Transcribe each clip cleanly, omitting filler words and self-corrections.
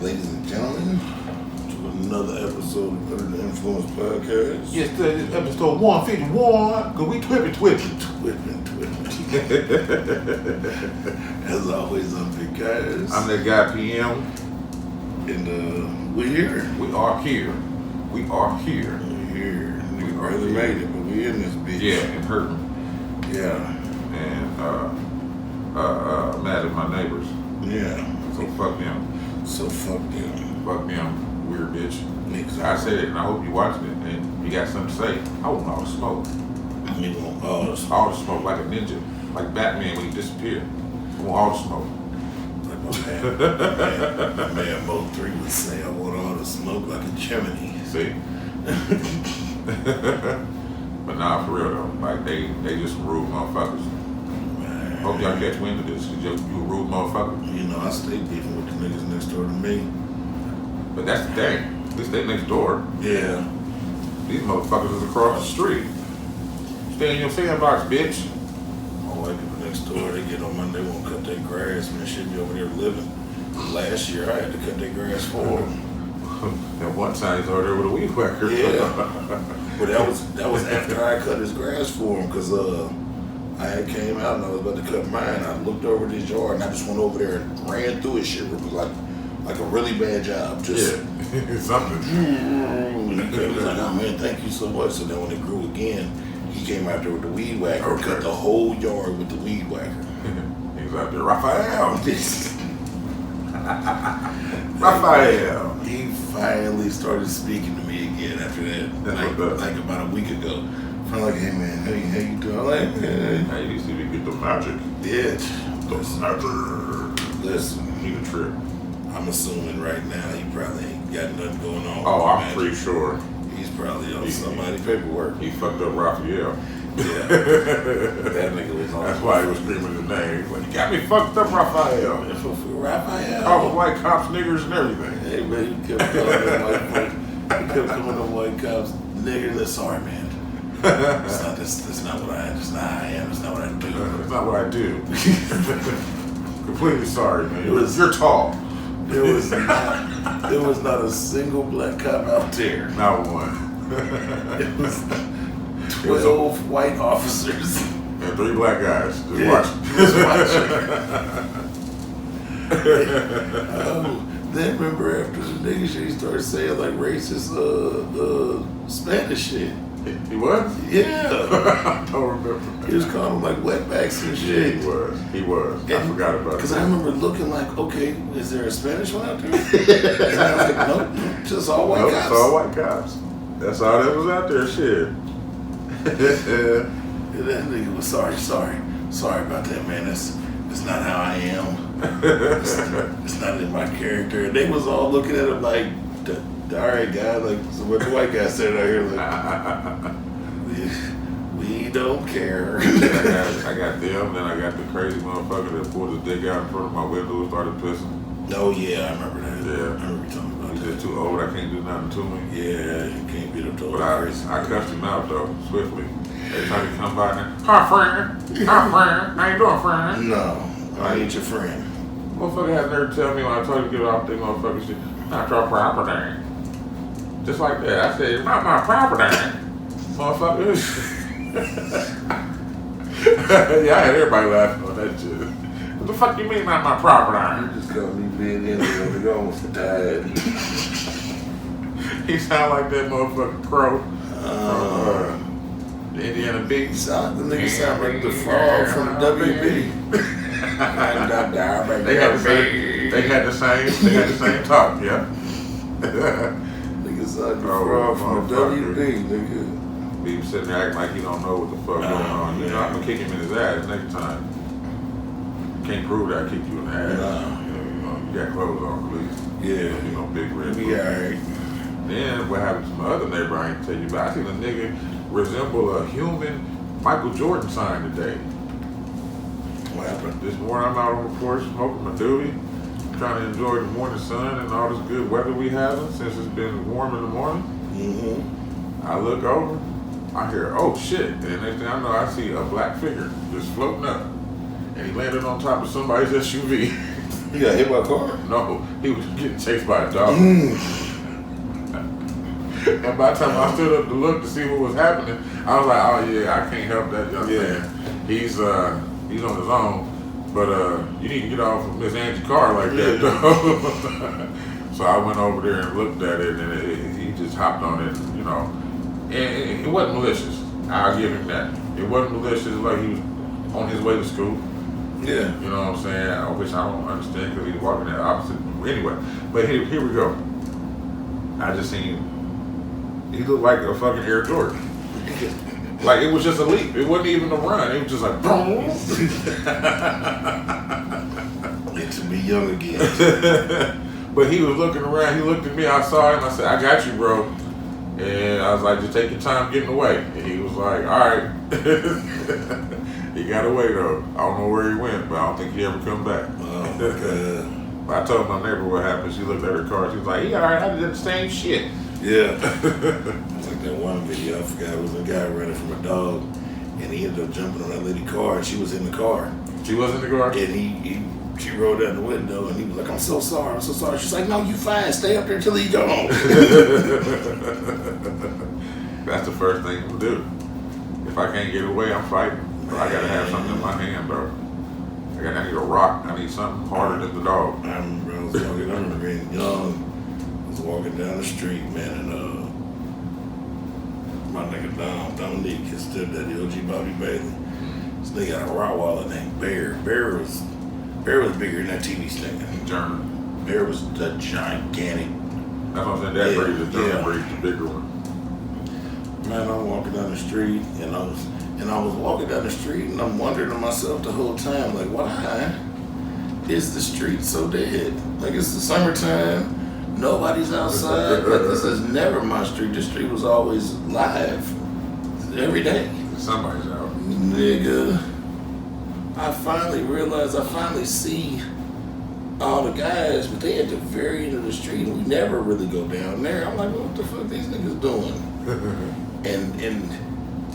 ladies and gentlemen, to another episode of Under the Influence Podcast. Yes, this is episode 151, because we twipping. As always, I'm Big Guys. I'm that guy PM. And we're here. We are here. We're here. We barely made it, but we in this bitch. Yeah, and hurting. Yeah. And mad at my neighbors. Yeah. So fuck them. Fuck them, weird bitch. Exactly. I said it, and I hope you watching it, and you got something to say. I want all the smoke. You want all the smoke. All the smoke, like a ninja. Like Batman when he disappeared. I want all the smoke. Like my man Mo 3 would say, I want all the smoke like a chimney. See? But nah, for real though. Like, they just some rude motherfuckers. Man. Hope y'all catch wind of this, because you a rude motherfucker. You know, I stay beefing with the niggas next door to me. But that's the thing. At least they next door. Yeah. These motherfuckers is across the street. Stay in your sandbox, bitch. My white people next door, they get on Monday, won't cut their grass, man. Shit be over there living. Last year, I had to cut their grass for them. At one time, he's over there with a weed whacker. Yeah. But that was after I cut his grass for him, because I had came out and I was about to cut mine. I looked over at his yard and I just went over there and ran through his shit. It was like a really bad job. Just something. He was like, oh man, thank you so much. So then when it grew again, he came out there with the weed whacker and cut the whole yard with the weed whacker. He was out there, Raphael. Raphael. He finally started speaking to me again after that, like about a week ago. I'm like, hey man, how you doing? I'm like, man. I used to get the magic. Yeah. The magic. Listen, He the trip. I'm assuming right now he probably ain't got nothing going on. Oh, I'm pretty sure. He's probably on somebody's paperwork. He fucked up Raphael. Yeah. That nigga was on. That's why he was screaming his name. Like, you got me fucked up, Raphael. Raphael. Call the white cops niggers and everything. Hey man, he kept calling them white cops niggers. Sorry man. That's not what I am. That's not how I am. That's not what I do. That's not what I do. Completely sorry, man. You're tall. There was not a single black cop out there. Not one. It was 12 white officers. And 3 black guys. Just watching. Then remember after the nigga shit, he started saying like racist Spanish shit. He was? Yeah. I don't remember. He was calling them like wetbacks and shit. Yeah, he was. I forgot about it. Because I remember looking like, okay, is there a Spanish one out there? And I was like, nope, just all white cops. All white cops. That's all that was out there, shit. And that nigga was sorry about that, man. That's not how I am. It's not in my character. And they was all looking at him like, all right, guys, like, so what the white guy said out here, like, we don't care. I got them, then I got the crazy motherfucker that pulled his dick out in front of my window and started pissing. Oh, yeah, I remember that. Yeah. I remember you talking about He's that. just too old, I can't do nothing to me. Yeah, you can't beat up to But I cussed him out, though, swiftly. Every time he come by now, hi, friend. How you doing, friend? No, I ain't your friend. Motherfucker had nerve to tell me when I told you to get off that motherfucker shit, not your property. Just like that. I said, not my property. Motherfucker. Yeah, I had everybody laughing on that shit. What the fuck you mean not my property? You just called me being in there, nigga almost died. He sound like that motherfucking crow from the Indiana Beats. The nigga sound like the frog from the WB. They had the same talk, yeah. Nigga sound like the frog from the WB, nigga. He was sitting there acting like he don't know what the fuck going on. You know, I'm gonna kick him in his ass next time. Can't prove that I kicked you in the ass. You got clothes on, please. Yeah. You know, big red. We alright. Then what happened to my other neighbor, I ain't tell you about. I seen a nigga resemble a human Michael Jordan sign today. What happened? This morning I'm out on the porch smoking my doobie, trying to enjoy the morning sun and all this good weather we having since it's been warm in the morning. Mm-hmm. I look over, I hear, oh shit, and next thing I know, I see a black figure just floating up. And he landed on top of somebody's SUV. He got hit by a car? No, he was getting chased by a dog. And by the time I stood up to look to see what was happening, I was like, oh yeah, I can't help that young man. He's on his own. But you need to get off of Miss Angie's car like that, though. So I went over there and looked at it, and he just hopped on it, you know. And it wasn't malicious. I'll give him that. It wasn't malicious. Like he was on his way to school. Yeah. You know what I'm saying? Which I don't understand because he's walking the opposite. Anyway, but here we go. I just seen. He looked like a fucking Air Jordan. Like it was just a leap. It wasn't even a run. It was just like boom. Get to be young again. But he was looking around. He looked at me. I saw him. I said, "I got you, bro." And I was like, "Just take your time getting away." And he was like, "All right." He got away though. I don't know where he went, but I don't think he ever come back. Oh my God. But I told my neighbor what happened. She looked at her car. She was like, "Yeah, all right. I did the same shit." Yeah. It's like that one video, I forgot, it was a guy running from a dog and he ended up jumping on that lady car and she was in the car. She was in the car? And she rolled out the window and he was like, I'm so sorry. She's like, no, you fine, stay up there till he gone. That's the first thing to do. If I can't get away, I'm fighting. Bro, I gotta have something in my hand, bro. I need a rock. I need something harder than the dog. I remember being young. I was walking down the street, man, and my nigga Dominique, his stepdaddy, OG Bobby Bailey. This nigga got a Rottweiler named Bear. Bear was bigger than that TV stand. German. Bear was the gigantic. That's what I'm saying. That breed, the German breed, the bigger one. Man, I'm walking down the street, and I was walking down the street, and I'm wondering to myself the whole time, like, why is the street so dead? Like, it's the summertime, nobody's outside. Like, this is never my street. The street was always live every day. Somebody's out. Nigga, I finally see all the guys, but they at the very end of the street, and we never really go down there. I'm like, what the fuck these niggas doing? and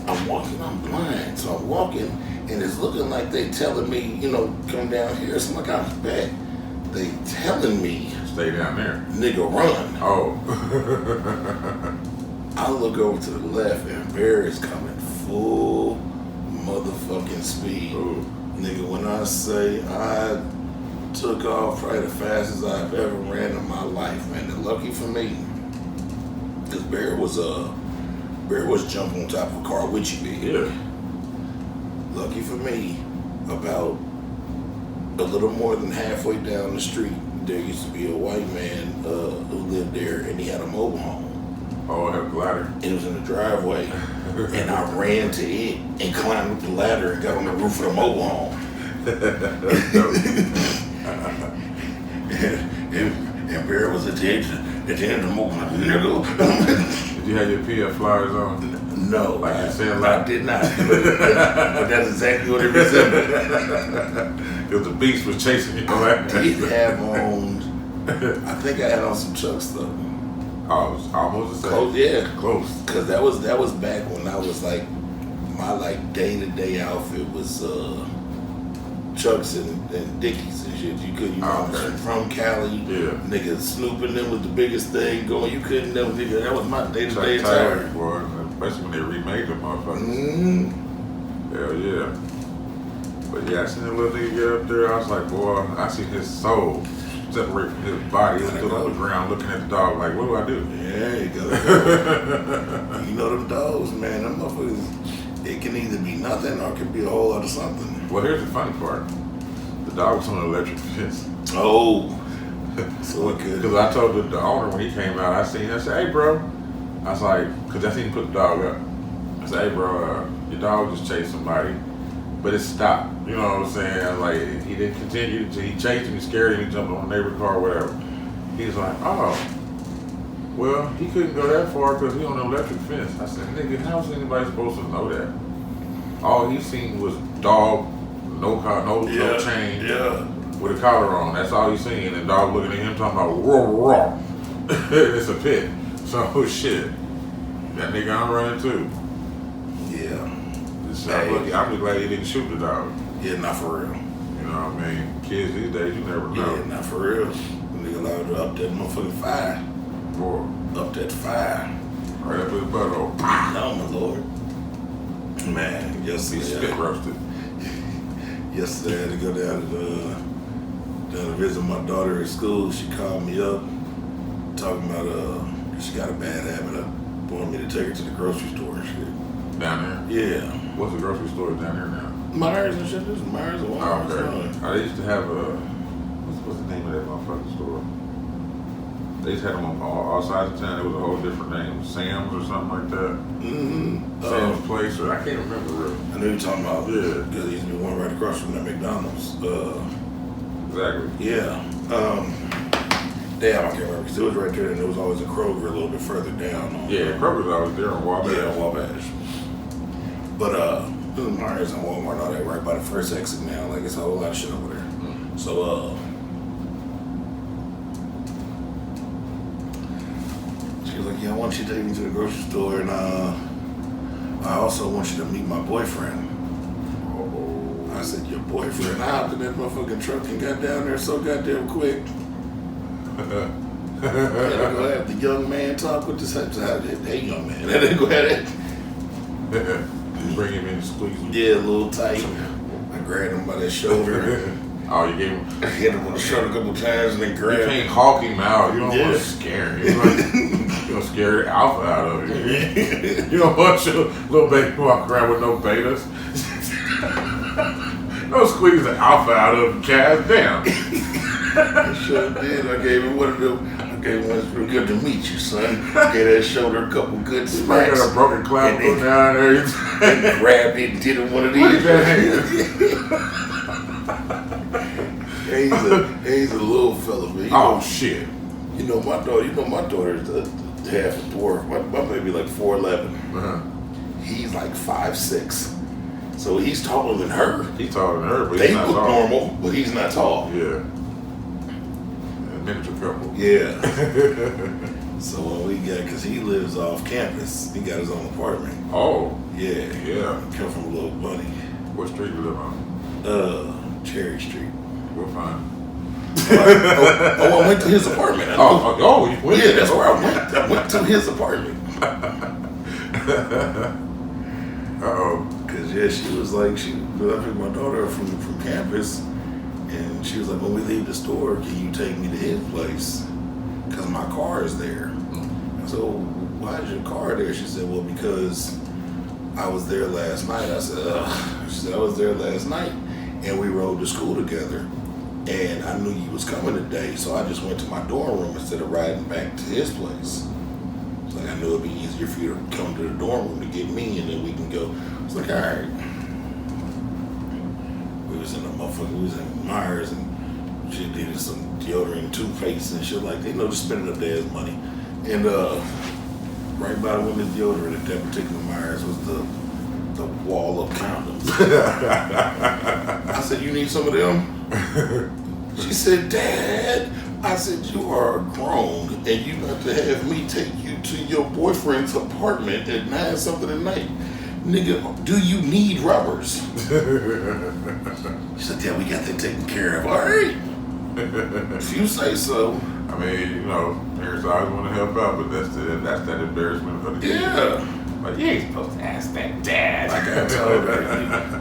I'm walking, I'm blind, so I'm walking, and it's looking like they telling me, come down here. So I'm like, I'm back. They telling me, stay down there. Nigga, run. Oh. I look over to the left, and Bear is coming full motherfucking speed. Ooh. Nigga, when I say I took off probably the fastest I've ever ran in my life, man. And lucky for me, because Bear was jumping on top of a car with you, big. Yeah. Lucky for me, about a little more than halfway down the street, there used to be a white man who lived there, and he had a mobile home. Oh, I have a ladder. It was in the driveway, and I ran to it and climbed up the ladder and got on the roof of the mobile home. and Bear was at the end of the mobile home. Nigga. Did you have your PF flyers on? No, like you said, I did not. But that's exactly what it resembled. Because the beast was chasing you. I did have on. I think I had on some Chucks though. Oh, it was almost the same. Close, yeah, close. Because that was back when I was like, my day-to-day outfit was Chucks and Dickies and shit. You couldn't, from Cali, nigga, snooping them was the biggest thing going. You couldn't never, nigga. That was my day-to-day attire. Boy, especially when they remade them motherfuckers. Mm-hmm. Hell yeah. But yeah, I seen that little nigga get up there. I was like, boy, I see his soul separate from his body. He stood on the ground looking at the dog like, what do I do? Yeah, you gotta go. You know them dogs, man. Them motherfuckers, it can either be nothing or it can be a whole lot of something. Well, here's the funny part. The dog was on an electric fence. Oh. So it could. Because I told the owner when he came out, I said, hey, bro. I was like, because I seen him put the dog up. I said, hey, bro, your dog just chased somebody. But it stopped. You know what I'm saying? Like, he didn't continue. He chased him, he scared him, he jumped on a neighbor's car, whatever. He's like, oh, well, he couldn't go that far because he on an electric fence. I said, nigga, how's anybody supposed to know that? All he seen was dog, no chain, with a collar on. That's all he seen. And dog looking at him talking about, roar. It's a pit. So, shit. That nigga I'm running too. Yeah. I'm just glad he didn't shoot the dog. Yeah, not for real. Yeah, You know what I mean? Kids these days, you never know. Yeah, not for real. Nigga allowed to up that motherfucking fire. Boy. Up that fire. Right up his butthole. No, my lord. Man, He spit roasted. yesterday I had to go down to visit my daughter at school. She called me up talking about she got a bad habit of wanting me to take her to the grocery store and shit. Down there? Yeah. What's the grocery store down here now? Myers and shit. This is Myers and Walmart. Okay. I used to have what's the name of that motherfucking store? They just had them on all sides of town. It was a whole different name. Sam's or something like that. Mm-hmm. Sam's Place, or I can't remember really. I know you're talking about. Yeah. Because he's been one right across from that McDonald's. Exactly. Yeah. Damn, I can't remember. Because it was right there, and there was always a Kroger a little bit further down. Yeah, Kroger's always there on Wabash. Yeah, Wabash. But this is Myers and Walmart and all that right by the first exit now. Like, it's a whole lot of shit over there. Mm. So, she was like, yeah, I want you to take me to the grocery store, and I also want you to meet my boyfriend. Oh. I said, your boyfriend? I hopped in that motherfucking truck and got down there so goddamn quick. Had to go have the young man talk with this. Hey, young man. Had to go have it. Bring him in and squeeze him. Yeah, a little tight. I grabbed him by that shoulder. Oh, you gave him. Hit him on the shoulder a couple times and then You grabbed can't him. hawk him out. You don't want Yeah. to scare him. You're going to scare the alpha out of him. You don't want your little baby walk around with no betas. Don't squeeze the alpha out of him, Chaz. Damn. I sure did. I gave him one of them. I gave him one that's real good to meet you, son. Gave that shoulder a couple good I smacks. got a broken clavicle down there. And grabbed it and did him one of these. Look at that He's a little fella, man. Oh, shit. You know my daughter is half a dwarf. My baby like 4'11". Uh-huh. He's like 5'6". So he's taller than her. He's taller than her, but They he's not look tall. normal, but he's not tall. Yeah. A miniature couple. Yeah. So what we got, because he lives off campus, he got his own apartment. Oh. Yeah. Yeah. Come from a little bunny. What street you live on? Cherry Street. We'll find. I went to his apartment. I know. You went? Yeah, that's where I went. I went to his apartment. Uh-oh. Cause yeah, she was like, I picked my daughter up from campus, and she was like, when we leave the store, can you take me to his place? Cause my car is there. I said, well, why is your car there? She said, well, because I was there last night. I said, ugh. She said, I was there last night, and we rode to school together, and I knew you was coming today, so I just went to my dorm room instead of riding back to his place. It's like, I knew it'd be easier for you to come to the dorm room to get me, and then we can go. It's like, all right. We was in Myers, and she needed some deodorant and toothpaste and shit like that. You know, just spending up dad's money. And right by the women's deodorant at that particular Myers was the wall of condoms. I said, you need some of them? She said, Dad. I said, you are grown, and you got to have me take you to your boyfriend's apartment at 9-something at night. Nigga, do you need rubbers? She said, yeah, we got that taken care of. All right. If you say so. I mean, you know, parents always want to help out, but that's that embarrassment for the kids. Yeah. Like, you ain't supposed to ask that, Dad.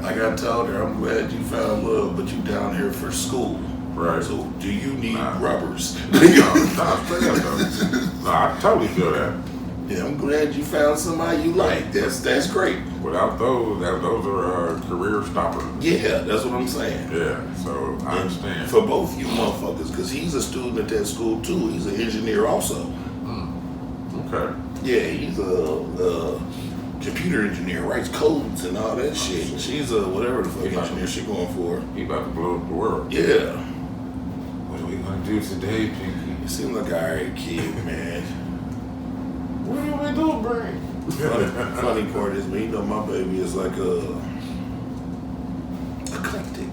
Like I told her, I'm glad you found love, but you down here for school. Right. So do you need rubbers? No, straight up, though. No, I totally feel that. Yeah, I'm glad you found somebody you like. That's great. Without those, those are career stoppers. Yeah, that's what I'm saying. Yeah, so I understand. For both you motherfuckers, because he's a student at that school too. He's an engineer also. Okay. Yeah, he's a computer engineer, writes codes and all that shit. She's a whatever the fuck engineer she going for. He about to blow up the world. Yeah. What are we gonna do today, Pinky? You seem like an alright kid, man. What do we do, Brain? Funny part is, man, you know my baby is like eclectic.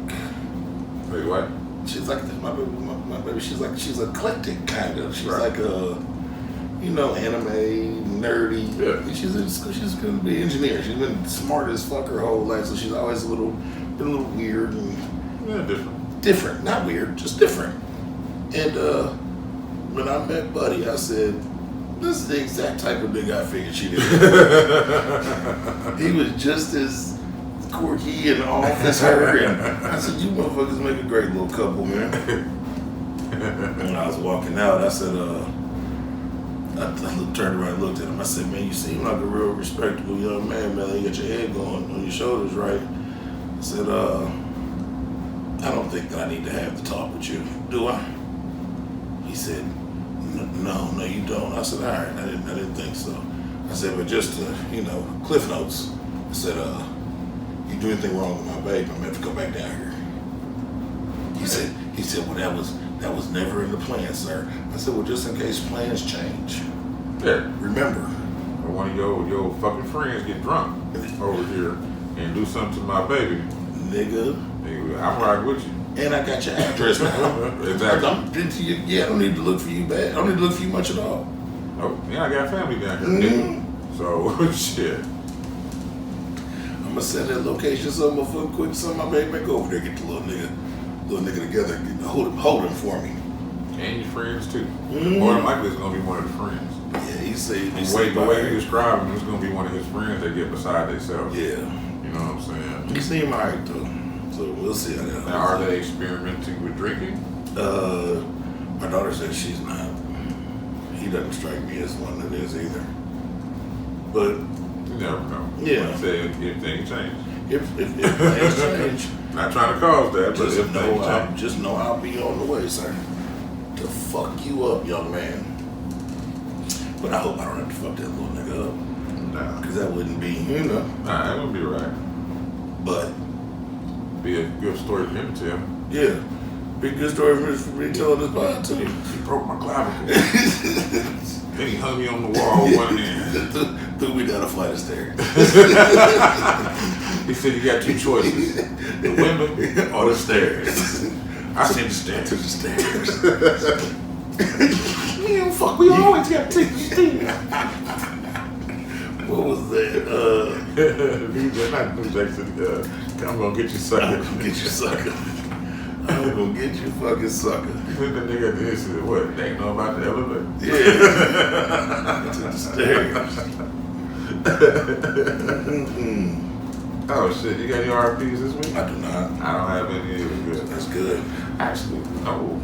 Wait, what? She's like my baby. She's eclectic kind of. She's Right. like anime, nerdy. Yeah. She's gonna be an engineer. She's been smart as fuck her whole life, so she's always been a little weird and Yeah, different. different, not weird, just different. And when I met Buddy, I said, this is the exact type of nigga I figured she did. He was just as quirky and off as her. And I said, you motherfuckers make a great little couple, man. When I was walking out, I said, I turned around and looked at him. I said, man, you seem like a real respectable young man, man. You got your head going on your shoulders, right? I said, I don't think that I need to have the talk with you, do I? He said, no, you don't. I said, all right, I didn't think so. I said, but just to, Cliff Notes. I said, you do anything wrong with my baby, I'm gonna have to go back down here. He said, well, that was never in the plan, sir. I said, well, just in case plans change. Yeah. Remember. Or one of your fucking friends get drunk over here and do something to my baby. Nigga. I'm riding with you. And I got your address now. Exactly. I don't need to look for you bad. I don't need to look for you much at all. Oh, yeah, I got family down here. Mm-hmm. So, shit. I'm gonna send that location so motherfucking quick so my baby may go over there, get the little nigga together, and hold him for me. And your friends too. Mm-hmm. More than likely it's gonna be one of the friends. Yeah, he said The way he described him, it's gonna be one of his friends that get beside themselves. Yeah. You know what I'm saying? He seemed alright though. So we'll see how that Now, are they experimenting with drinking? My daughter says she's not. He doesn't strike me as one that is either. But You never know. Yeah. Like I said, if things change. if things change, Not trying to cause that, but if things change. just know I'll be on the way, sir. To fuck you up, young man. But I hope I don't have to fuck that little nigga up. Nah. Because that wouldn't be, Nah, that wouldn't be right. But Be a good story for him to tell. yeah, be a good story for me telling this pod too. He broke my clavicle. Then he hung me on the wall with one hand. Threw me down a flight of stairs. He said you got two choices. The window or the stairs. I said the stairs. To the stairs. Man, fuck, we always got to take the stairs. What was that? Not New Jackson. I'm gonna get you sucker. I'm gonna get you sucker. I'm gonna get you fucking sucker. The nigga did said, what? They ain't know about the elevator? Yeah. To the stairs. Oh shit, you got any RFPs this week? I do not. I don't have any either. Good. That's good. Actually, no.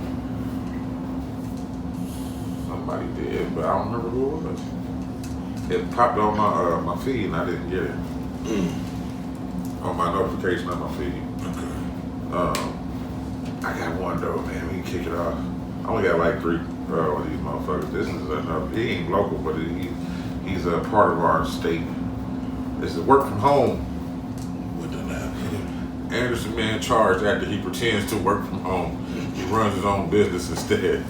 Somebody did, but I don't remember who it was. It popped on my feed and I didn't get it. On my notification on my feed. Okay. I got one though, man. We can kick it off. I only got like 3 of these motherfuckers. This is enough. He ain't local, but he's a part of our state. This is work from home. What done happened? Anderson man charged after he pretends to work from home. He runs his own business instead.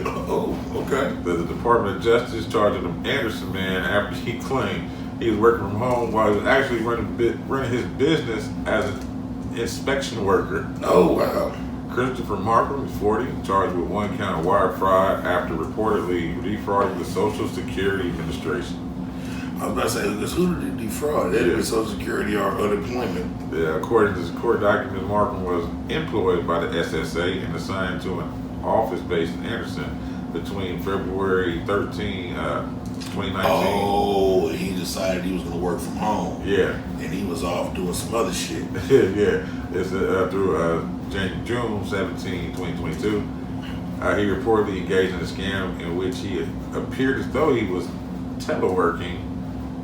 Oh, okay. The Department of Justice charged an Anderson man after he claimed he was working from home while he was actually running his business as an inspection worker. Oh, wow. Christopher Markham is 40, charged with 1 count of wire fraud after reportedly defrauding the Social Security Administration. I was about to say, because who did he defraud? That is Social Security or unemployment. Yeah, according to this court document, Markham was employed by the SSA and assigned to an office based in Anderson between February 13, 2019. Oh, he decided he was going to work from home. Yeah. And he was off doing some other shit. Yeah. It's through June 17, 2022. He reportedly engaged in a scam in which he appeared as though he was teleworking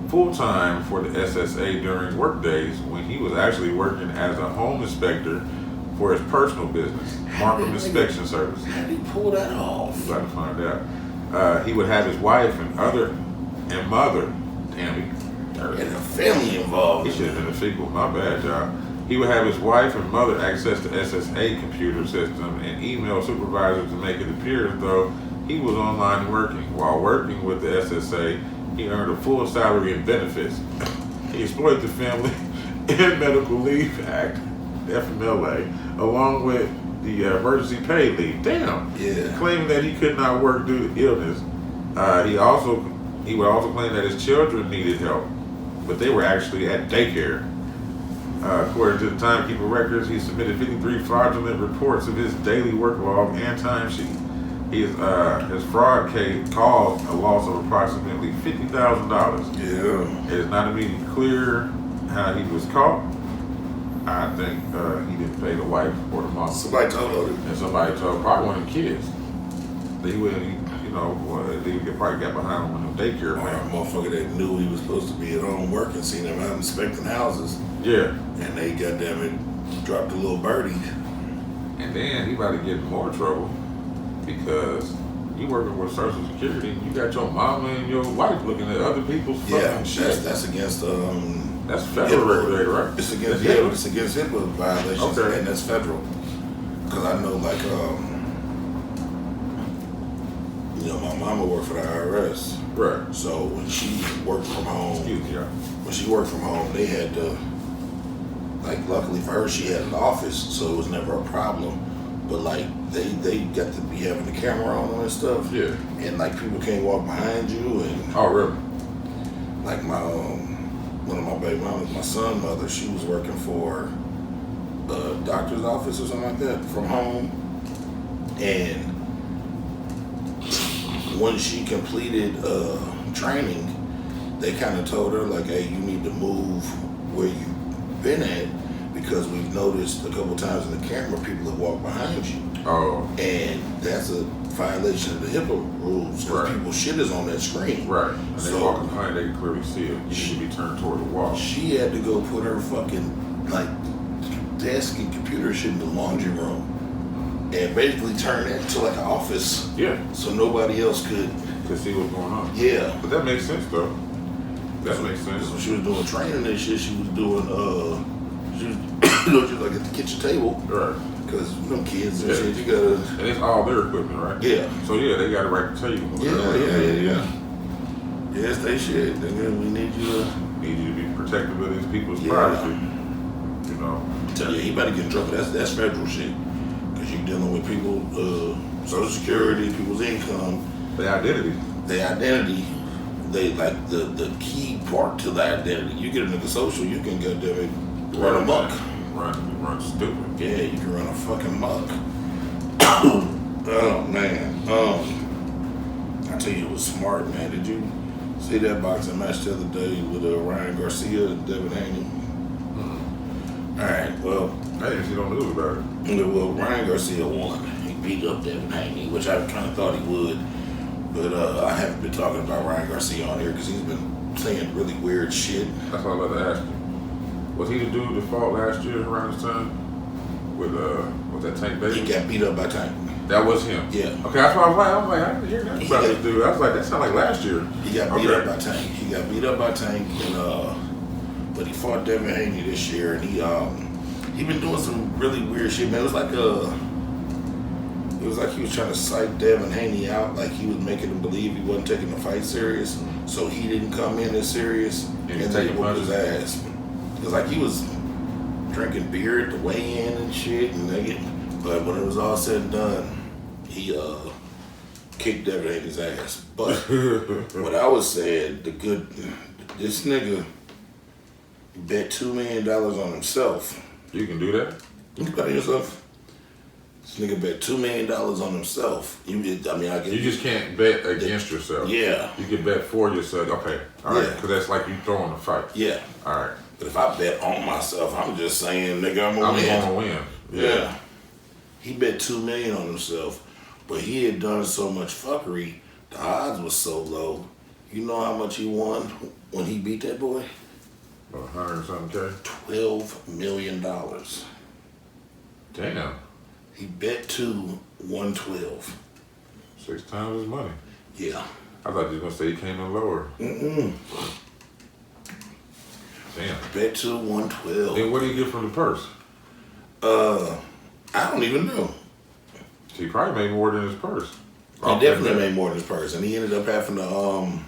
full-time for the SSA during work days when he was actually working as a home inspector for his personal business, Markham Inspection Service. How did he pull that off? You got to find out. He would have his wife and mother, Tammy. And a family involved. He should have been a sequel. My bad, y'all. He would have his wife and mother access to SSA computer system and email supervisors to make it appear as though he was online working. While working with the SSA, he earned a full salary and benefits. He exploited the Family and Medical Leave Act, FMLA, along with the emergency pay leave. Damn. Yeah. Claiming that he could not work due to illness. He would also claim that his children needed help, but they were actually at daycare. According to the Timekeeper records, he submitted 53 fraudulent reports of his daily work log and timesheet. His fraud case caused a loss of approximately $50,000. Yeah. It is not immediately clear how he was caught. I think he didn't pay the wife or the mom. Somebody told him. And somebody told probably one of them kids. They wouldn't, they probably got behind him on the daycare. Or a motherfucker that knew he was supposed to be at home working, seen him out inspecting houses. Yeah. And they, goddamn it, dropped a little birdie. And then he about to get in more trouble because you working with Social Security and you got your mama and your wife looking at other people's fucking shit. That's against that's federal regulator, right? It's against it's against HIPAA violations, okay. And that's federal. Because I know, like, my mama worked for the IRS. Right. So when she worked from home, When she worked from home, they had to, like, luckily for her, she had an office, so it was never a problem. But like they got to be having the camera on and stuff. Yeah. And like people can't walk behind you and. Oh really? Like my one of my baby mamas, my son's mother, she was working for a doctor's office or something like that from home. And when she completed training, they kind of told her like, hey, you need to move where you've been at because we've noticed a couple times in the camera people have walked behind you. Oh. And that's a violation of the HIPAA rules because people's shit is on that screen. Right. And they walking behind, they can clearly see it. You should be turned toward the wall. She had to go put her fucking like desk and computer shit in the laundry room and basically turn that into like an office. Yeah. So nobody else could see what's going on. Yeah. But that makes sense though. That makes sense. When she was doing training and shit, she was doing she was like at the kitchen table. Right. Because them kids and shit, you gotta. And it's all their equipment, right? Yeah. So yeah, they got a right to tell you. Yeah. Yes, they should. Nigga, we need you to be protective of these people's privacy. You know. Tell you, he better get in trouble. That's federal shit. Because you're dealing with people, Social Security, people's income. Their identity. They like the key part to the identity. You get a nigga social, you can go there and run amok. Run stupid. Yeah, you can run a fucking muck. Oh man. I tell you, it was smart, man. Did you see that boxing match the other day with Ryan Garcia and Devin Haney? Mm-hmm. All right, well, I didn't see no news about it. Well, Ryan Garcia won. He beat up Devin Haney, which I kind of thought he would. But I haven't been talking about Ryan Garcia on here because he's been saying really weird shit. That's what I was about to ask you. Was he the dude that fought last year around this time? With that Tank Davis? He got beat up by Tank. That was him? Yeah. Okay, that's why I was like, I didn't hear nothing about this dude. I was like, that sounded like last year. He got beat up by Tank. He got beat up by Tank, and but he fought Devin Haney this year, and he been doing some really weird shit, man. It was like he was trying to psych Devin Haney out, like he was making him believe he wasn't taking the fight serious, so he didn't come in as serious, and then he whooped his ass. Because like he was drinking beer at the weigh-in and shit, but when it was all said and done, he kicked Devin Haney's ass. But what I was saying, this nigga bet $2 million on himself. You can do that? You can bet on yourself. This nigga bet $2 million on himself. I guess you just can't bet against yourself. Yeah. You can bet for yourself. Okay. All right. Because that's like you throwing a fight. Yeah. All right. But if I bet on myself, I'm just saying, nigga, I'm gonna win. Yeah. He bet $2 million on himself, but he had done so much fuckery. The odds was so low. You know how much he won when he beat that boy? 100-something K. $12 million. Damn. He bet 2, won 12. 6 times his money. Yeah. I thought you were gonna say he came in lower. Damn. Bet 2, won 12. Then what did he get from the purse? I don't even know. He probably made more than his purse. He definitely made more than his purse, and he ended up having to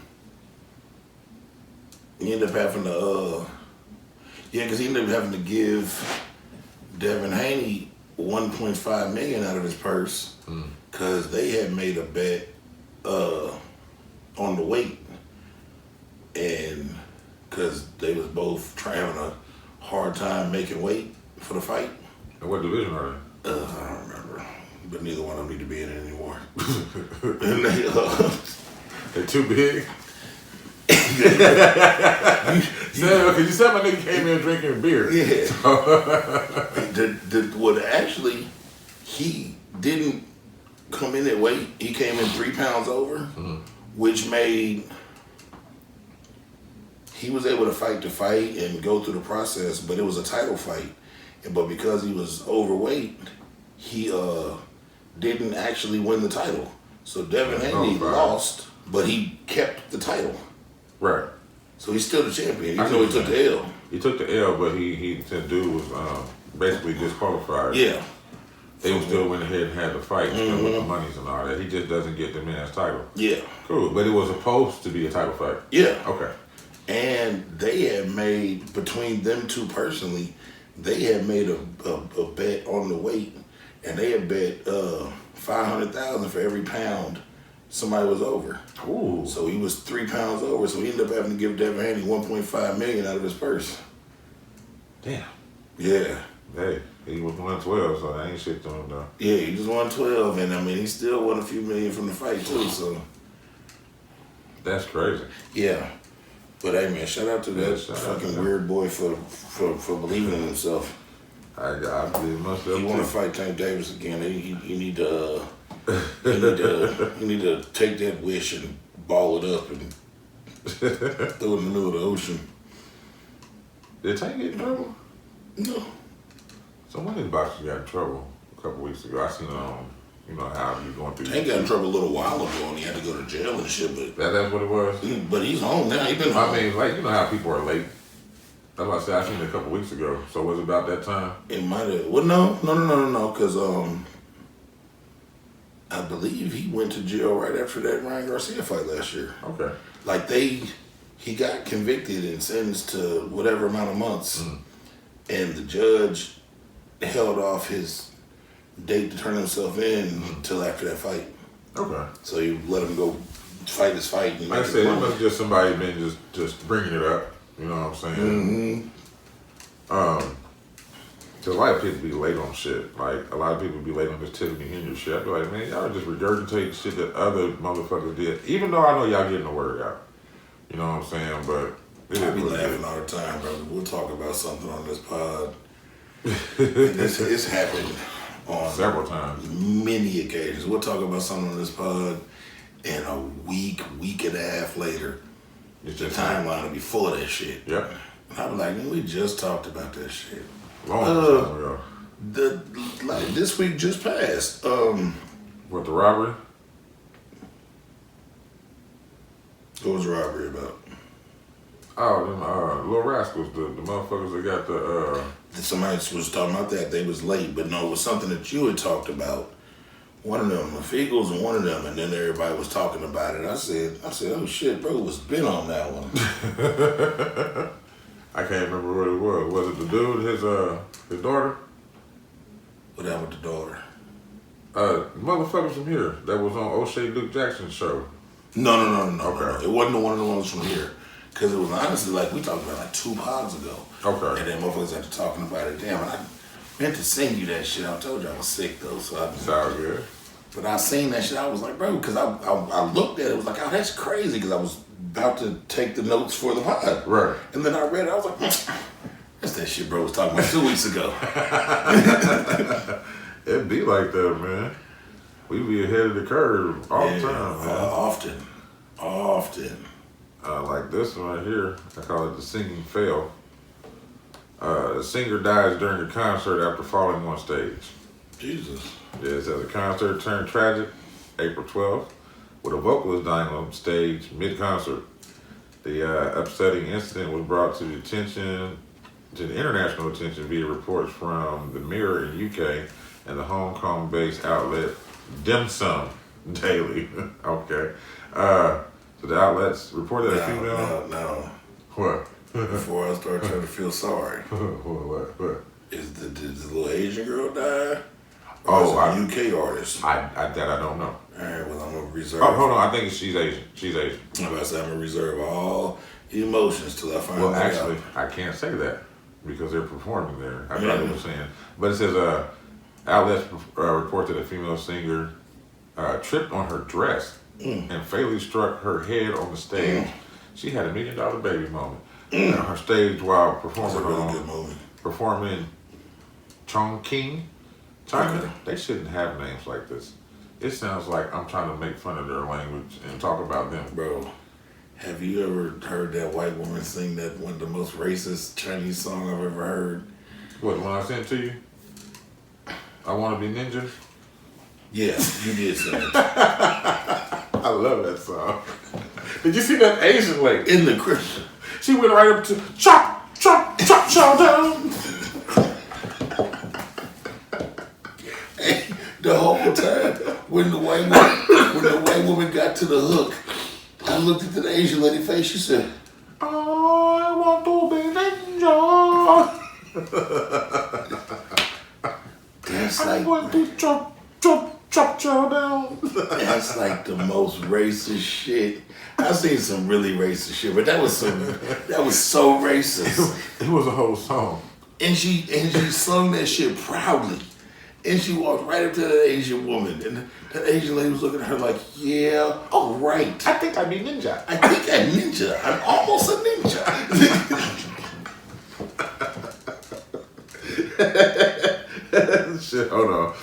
because he ended up having to give Devin Haney $1.5 million out of his purse because they had made a bet on the weight, and because they was both having a hard time making weight for the fight. And what division are I don't remember, but neither one of them need to be in it anymore. they? And They're too big. Because you said my nigga came in drinking beer. Yeah. Well, actually, he didn't come in at weight. He came in 3 pounds over, which made he was able to fight the fight and go through the process. But it was a title fight, but because he was overweight, he didn't actually win the title. So Devin Haney lost, but he kept the title. Right. So he's still the champion, even though he took the L. He took the L, but the dude was basically disqualified. Yeah. They would still went ahead and had the fight and with the monies and all that. He just doesn't get the men's title. Yeah. Cool. But it was supposed to be a title fight. Yeah. Okay. And they had made, between them two personally, they had made a bet on the weight, and they had bet $500,000 for every pound somebody was over. Ooh. So he was 3 pounds over, so he ended up having to give Devin Haney $1.5 million out of his purse. Damn. Yeah. Hey, he was 112, so that ain't shit to him though. Yeah, he just won 12, and I mean he still won a few million from the fight too. So That's crazy. yeah. But hey man, shout out to that fucking weird boy for believing in himself. I believe myself. He want to fight Tank Davis again. He need to take that wish and ball it up and throw it in the middle of the ocean. Did Tank get in trouble? No. So one of these boxers got in trouble a couple weeks ago. I seen it on, how you going through. Tank got in trouble a little while ago and he had to go to jail and shit. But that's what it was. But he's home now. He been home. I mean, like how people are late. That's what I said. I seen it a couple weeks ago. So was it about that time? It might have. Well, no. Because I believe he went to jail right after that Ryan Garcia fight last year. Okay. Like he got convicted and sentenced to whatever amount of months, and the judge held off his date to turn himself in until after that fight. Okay. So he let him go fight his fight. And like I said, it must just somebody been just bringing it up. You know what I'm saying? Cause a lot of people be late on shit. Like a lot of people be late on this Tiffany Henry shit. I be like, man, y'all just regurgitate shit that other motherfuckers did. Even though I know y'all getting the word out. You know what I'm saying? But I be laughing all the time, brother. We'll talk about something on this pod. It's happened on several times, many occasions. We'll talk about something on this pod, and a week and a half later, the timeline will be full of that shit. Yep. And I was like, man, we just talked about that shit. Long time ago. This week just passed. What, the robbery? What was the robbery about? Oh, them Little Rascals, the motherfuckers that got the Somebody was talking about that. They was late, but no, it was something that you had talked about. One of them, the Fegels and one of them, and then everybody was talking about it. I said, oh shit, bro, was been on that one. I can't remember what it was. Was it the dude, his daughter? What happened with the daughter? Motherfuckers from here that was on O'Shea Duke Jackson's show. No. Okay. It wasn't one of the ones from here. Because it was honestly like we talked about like 2 pods ago. Okay. And then motherfuckers after talking about it. Damn, I meant to send you that shit. I told you I was sick though. Sounds good. But I seen that shit. I was like, bro, because I looked at it. It was like, oh, that's crazy. Because I was about to take the notes for the pod. Right. And then I read it. I was like, that's that shit bro was talking about 2 weeks ago. It be like that, man. We be ahead of the curve all the time, man. Often. Like this one right here, I call it the singing fail. The singer dies during a concert after falling on stage. Jesus. Yeah, it says a concert turned tragic, April 12th, with a vocalist dying on stage mid-concert. The upsetting incident was brought to the international attention via reports from the Mirror in UK and the Hong Kong-based outlet Dim Sum Daily. Okay. So the outlets reported a female. No. What? Before I start trying to feel sorry. What? Did the little Asian girl die? Oh, UK artist. That I don't know. All right, well I'm gonna reserve. Oh, hold on. I think she's Asian. I'm about to say I'm gonna reserve all emotions till I find out. Well, actually, I can't say that. because they're performing there. I thought it was saying, but it says outlets report that a female singer tripped on her dress and fatally struck her head on the stage. She had $1 million baby moment on her stage while performing in Chongqing, China. Okay. They shouldn't have names like this. It sounds like I'm trying to make fun of their language and talk about them. Bro, have you ever heard that white woman sing that one of the most racist Chinese song I've ever heard? What, the one I sent to you? I Want to Be Ninja? Yeah, you did say it. I love that song. Did you see that Asian lady? In the Christian. She went right up to chop, chop, chop, chop down. The whole time when the white woman got to the hook, I looked at the Asian lady face. She said, I want to be ninja. "That's I'm like going to chop, chop, chop, chop down." that's like the most racist shit. I've seen some really racist shit, but that was so racist. It was a whole song. And she sung that shit proudly. And she walked right up to that Asian woman. And that Asian lady was looking at her like, yeah, all right. I think I be ninja. I think I'm ninja. I'm almost a ninja. Shit, hold on.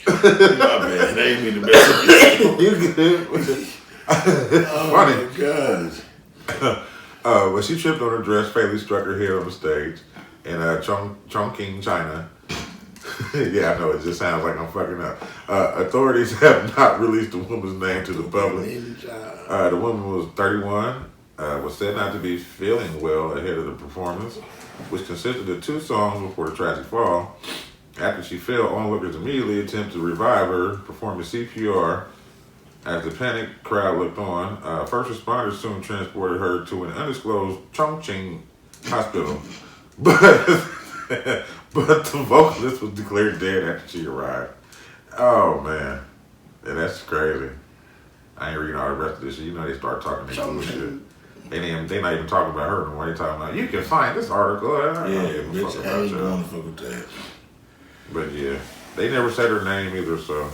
My bad. I ain't mean to mess up your You good? Oh, Funny. my God. But she tripped on her dress, fatally struck her head on the stage in Chongqing, China. Yeah, I know, it just sounds like I'm fucking up. Authorities have not released the woman's name to the public. The woman was 31, was said not to be feeling well ahead of the performance, which consisted of 2 songs before the tragic fall. After she fell, onlookers immediately attempted to revive her, performing CPR. As the panicked crowd looked on, first responders soon transported her to an undisclosed Chongqing hospital. But the vocalist was declared dead after she arrived. Oh, man. Yeah, that's crazy. I ain't reading all the rest of this shit. You know they start talking that bullshit. They not even talking about her no more. They talking about, you can find this article. Yeah, bitch, I ain't going to fuck with that. But yeah, they never said her name either, so.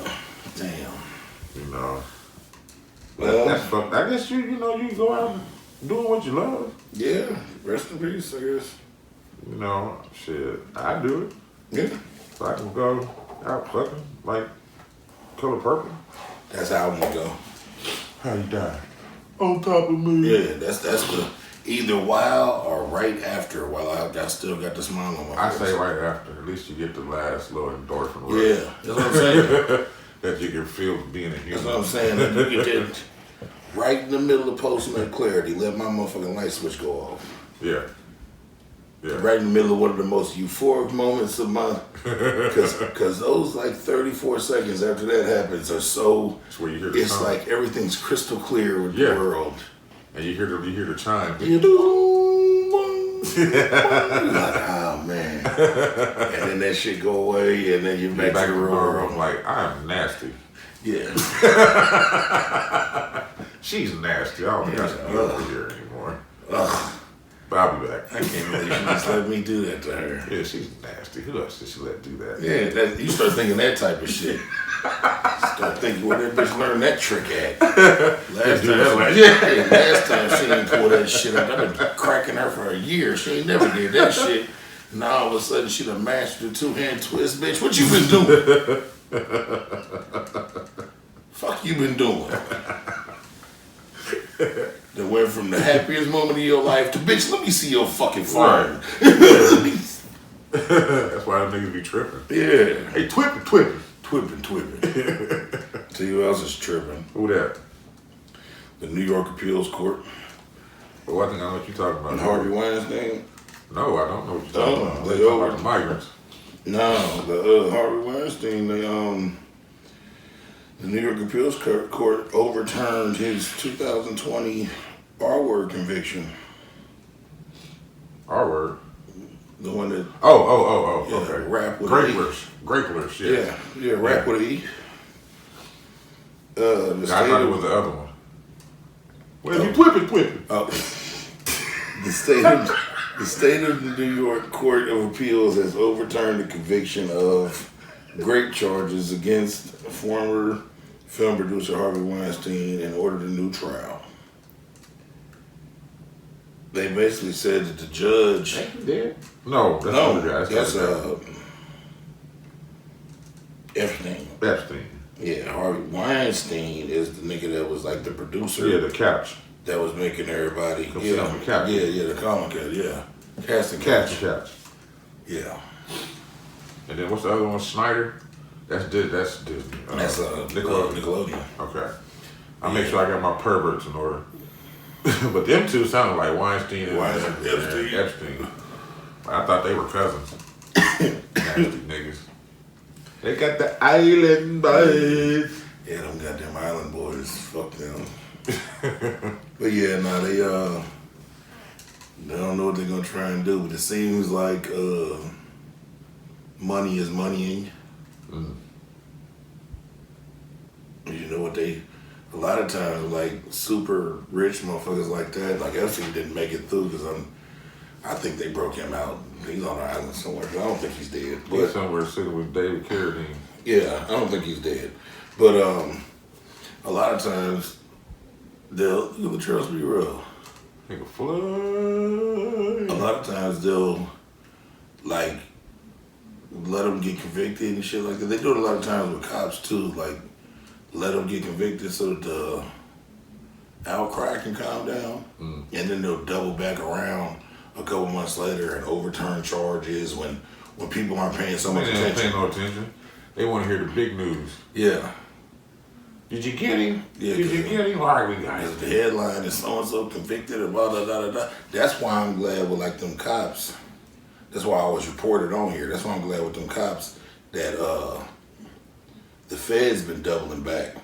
Damn. You know. Well, that's fucked. I guess you go out doing what you love. Yeah, rest in peace, I guess. You know, shit, I do it. Yeah. So I can go out fucking, like, Color Purple. That's how I want to go. How you die? On top of me. Yeah, that's the either while or right after while I still got the smile on my face. I say right after. At least you get the last little endorphin rush. Yeah, that's what I'm saying. That you can feel being a human. That's what I'm saying. That you get that right in the middle of post-nut clarity, let my motherfucking light switch go off. Yeah. Yeah. Right in the middle of one of the most euphoric moments of my, because those like 34 seconds after that happens are so. That's where you hear the it's chime. like everything's crystal clear with the world. And you hear the chime. You're like, oh man. And then that shit go away, and then you're back to the real world. I'm like, I am nasty. Yeah. She's nasty. I don't think I should be over here anymore. Ugh. But I'll be back. I can't believe she just let me do that to her. Yeah, she's nasty. Who else did she let do that? Yeah, you start thinking that type of shit. Start thinking where that bitch learned that trick at. Last time she didn't pull that shit up. I've been cracking her for a year. She ain't never did that shit. Now all of a sudden she done mastered the 2-hand twist, bitch. What you been doing? Fuck you been doing? That went from the happiest moment of your life to, bitch, let me see your fucking phone. That's why them niggas be tripping. Yeah. Hey, twipping. Tell you who else is tripping. Who that? The New York Appeals Court. Well, I think I know what you're talking about. And Harvey Weinstein. No, I don't know what you're talking about. They're talking about the migrants. No, the Harvey Weinstein, the New York Appeals Court overturned his 2020 R-word conviction. R-word? The one that... Oh, yeah, okay. Rap with Graplers, yeah. Yeah, rap with an E. I thought it was the other one. Well, you twipping. Oh. The The state of the New York Court of Appeals has overturned the conviction of grape charges against former film producer Harvey Weinstein and ordered a new trial. They basically said that the judge. Ain't he dead? No, that's No, the guy. that's Epstein. Epstein. Yeah, Harvey Weinstein is the nigga that was like the producer. Yeah, the couch. That was making everybody. Come sit on the couch. Yeah, the common cat. Yeah, casting Couch. Yeah. And then what's the other one? Schneider. That's Disney. That's Nickelodeon. Okay. I'll make sure I got my perverts in order. But them two sounded like Weinstein and Epstein. I thought they were cousins. Nasty niggas. They got the island boys. Yeah, them goddamn island boys. Fuck them. But yeah, they don't know what they're gonna try and do. But it seems like money is moneying. Mm. You know what a lot of times, like super rich motherfuckers like that, like Epstein didn't make it through because I think they broke him out. He's on an island somewhere. I don't think he's dead. But He's somewhere sitting with David Carradine. yeah, I don't think he's dead. But a lot of times they'll Charles be real. Nigga fly. A lot of times they'll like let them get convicted and shit like that. They do it a lot of times with cops too, like let them get convicted so that the outcry can calm down, and then they'll double back around a couple months later and overturn charges when people aren't paying so much attention. They ain't paying no attention. They want to hear the big news. Yeah. Did you get him? Yeah, Did you get him? All right, we got him. The headline is so and so convicted and blah blah blah blah. That's why I'm glad with like them cops. That's why I was reported on here. That's why I'm glad with them cops that the Fed's been doubling back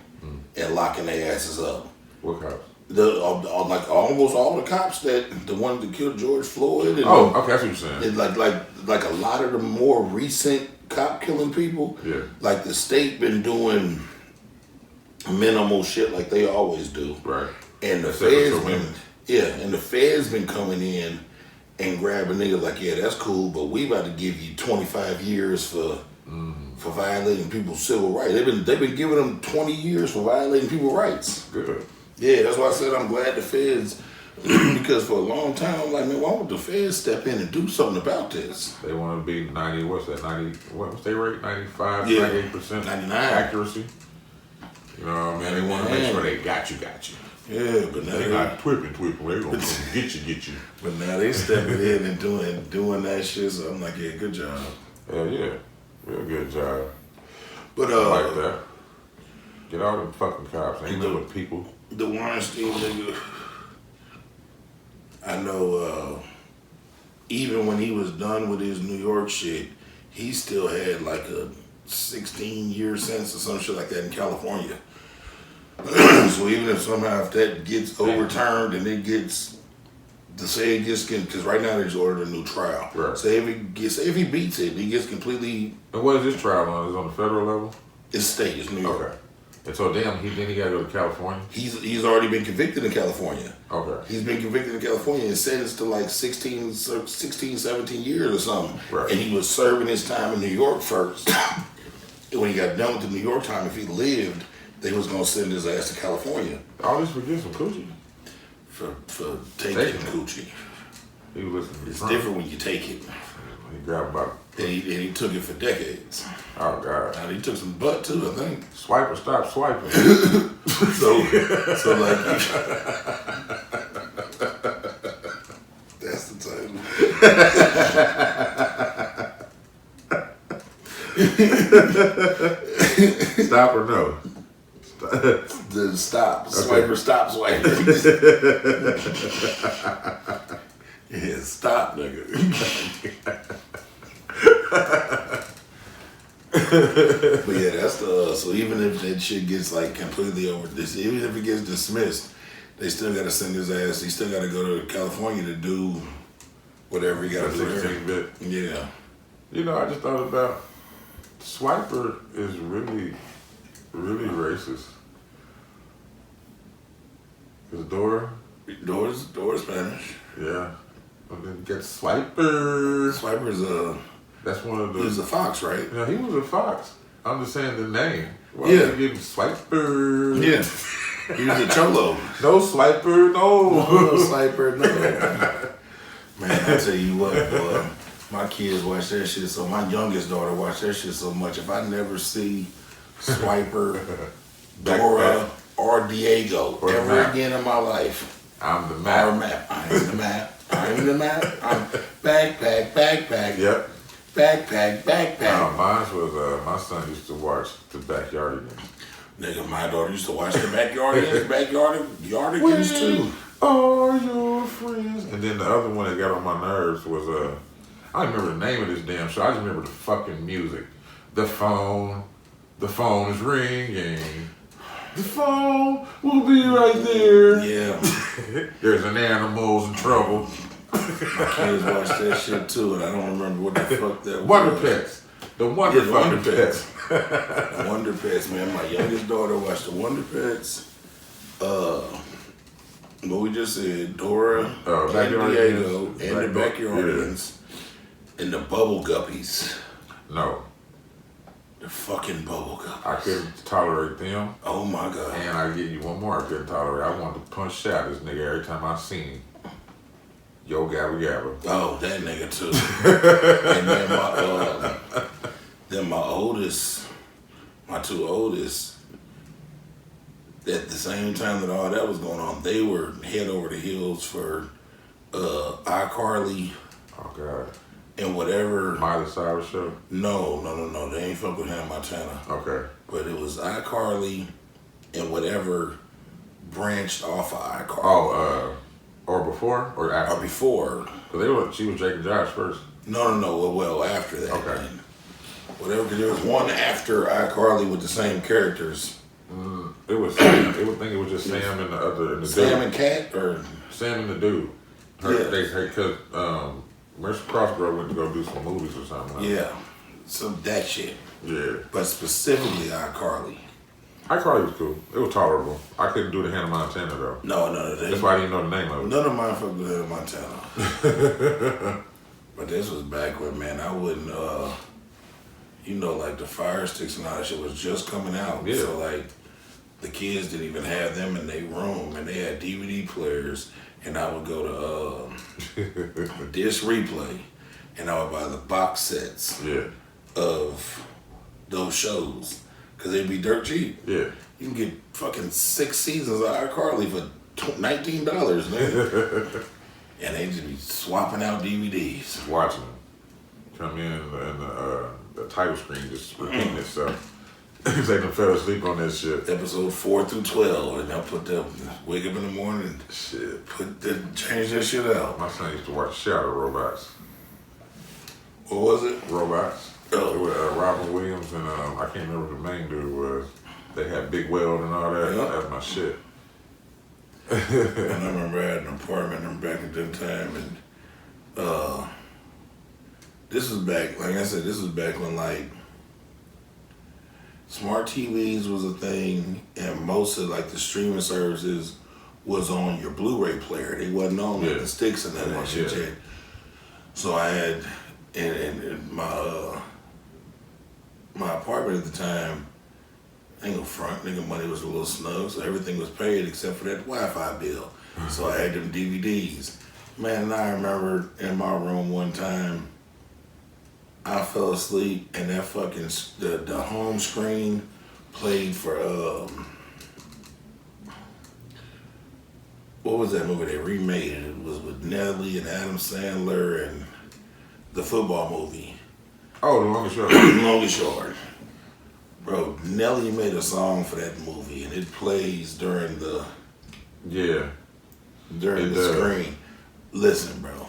and locking their asses up. What cops? Like almost all the cops the ones that killed George Floyd. And okay, that's what you're saying. And like a lot of the more recent cop killing people. Yeah. Like the state been doing minimal shit like they always do. Right. And the Fed's been coming in and grabbing niggas like, yeah, that's cool, but we about to give you 25 years for violating people's civil rights. They've been giving them 20 years for violating people's rights. Good. Yeah, that's why I said I'm glad the Feds, because for a long time I'm like, man, why won't the Feds step in and do something about this? They want to be 90. What's that? 90. What's their rate? 95, Yeah. 98%, 99 accuracy. You know what I mean? They want to make sure they got you. Yeah, but now They're not twipping. They gonna get you. But now they stepping in and doing that shit. So I'm like, yeah, good job. Hell yeah, real good job. But I like that. Get all them fucking cops. Ain't no with people. The Weinstein nigga, I know. Even when he was done with his New York shit, he still had like a 16-year sentence or some shit like that in California. So even if somehow if that gets overturned and it gets, because right now they just ordered a new trial. Right. Say if he beats it, he gets completely. And what is this trial on? Is it on the federal level? It's state. It's New York. Okay. And so he got to go to California. He's already been convicted in California. Okay. He's been convicted in California and sentenced to like 16, 17 years or something. Right. And he was serving his time in New York first. When he got done with the New York time, if he lived, they was gonna send his ass to California. All this for getting some coochie? For taking coochie. He was listening. It's different when you take it. He grabbed about. And he took it for decades. Oh God. And he took some butt too, I think. Swipe or stop swiping. so like that's the title. Stop or no? The stop. Okay. Swiper, stop, swiper. Yeah, stop, nigga. But yeah, that's so even if that shit gets like completely over this, even if it gets dismissed, they still gotta send his ass, he still gotta go to California to do whatever he gotta do. 16-bit. Yeah. You know, I just thought about Swiper is really, really racist. Cause Dora Spanish. Yeah. And then you got Swiper. Swiper's That's one of the. He's a fox, right? Yeah, he was a fox. I'm just saying the name. Why Yeah. you give him Swiper? Yeah. He was a cholo. No Swiper, no. No Swiper, no. Man, I tell you what, boy. My kids watch that shit, so my youngest daughter watch that shit so much. If I never see Swiper, Dora, or Diego or ever again in my life, I'm the or map. map. I'm the map. I'm the map. I'm backpack. Yep. Backpack. Mine was, my son used to watch the Backyardigans. Nigga, my daughter used to watch the Backyardigans too. Are your friends? And then the other one that got on my nerves was, I don't remember the name of this damn show. I just remember the fucking music. The phone is ringing. The phone will be right there. Yeah. There's an animal's in trouble. My kids watch that shit too, and I don't remember what the fuck that was. Wonder Pets. The Wonder fucking Pets. Wonder Pets, man. My youngest daughter watched the Wonder Pets. What we just said, Dora, and Diego, and the Backyardigans, and the Bubble Guppies. No. The fucking Bubble Guppies. I couldn't tolerate them. Oh my God. And I give you one more I couldn't tolerate. I wanted to punch out this nigga every time I seen him. Yo Gabba Gabba. Oh, that nigga too. And then my two oldest, at the same time that all that was going on, they were head over the heels for iCarly. Oh God. And whatever. Miley Cyrus show? No. They ain't fuck with Hannah Montana. Okay. But it was iCarly and whatever branched off of iCarly. Oh, or before or after? Or before. Because she was Jake and Josh first. No. Well, after that. Okay. Man. Whatever, because there was one after iCarly with the same characters. It was Sam. It would think it was just Sam and the other. Sam dude. and Cat, or Sam and the dude. Because Mercer Crossgrove went to go do some movies or something. Like yeah, some that shit. Yeah. But specifically iCarly. iCarly was cool. It was tolerable. I couldn't do the Hannah Montana though. No. That's why I didn't know the name of it. None of mine fucked with Hannah Montana. But this was back when, man, I wouldn't, like the Fire Sticks and all that shit was just coming out. Yeah. So, like, the kids didn't even have them in their room, and they had DVD players, and I would go to Disc Replay, and I would buy the box sets of those shows, because they'd be dirt cheap. Yeah. You can get fucking 6 seasons of iCarly for $19, man. And they just be swapping out DVDs. Watching them. Come in and the title screen just repeating itself. It's like they fell asleep on that shit. Episode 4 through 12, and I put them, wake up in the morning, Shit. change that shit out. My son used to watch Shadow Robots. What was it? Robots. Oh. It was Robin Williams and I can't remember who the main dude was. They had Big Weld and all that. Yeah. That's my shit. And I remember I had an apartment back at that time, and this was back, like I said, this was back when, like, smart TVs was a thing, and most of, like, the streaming services was on your Blu-ray player. They wasn't on like, the sticks and that shit yet. So I had, in my apartment at the time, I ain't gonna front, nigga, money was a little snug, so everything was paid except for that Wi-Fi bill. So I had them DVDs. Man, and I remember in my room one time, I fell asleep and that fucking, the home screen played for, what was that movie? They remade it. It was with Nelly and Adam Sandler and the football movie. Oh, The Longest Yard. Longest Yard. Bro, Nelly made a song for that movie, and it plays during the screen. Listen, bro.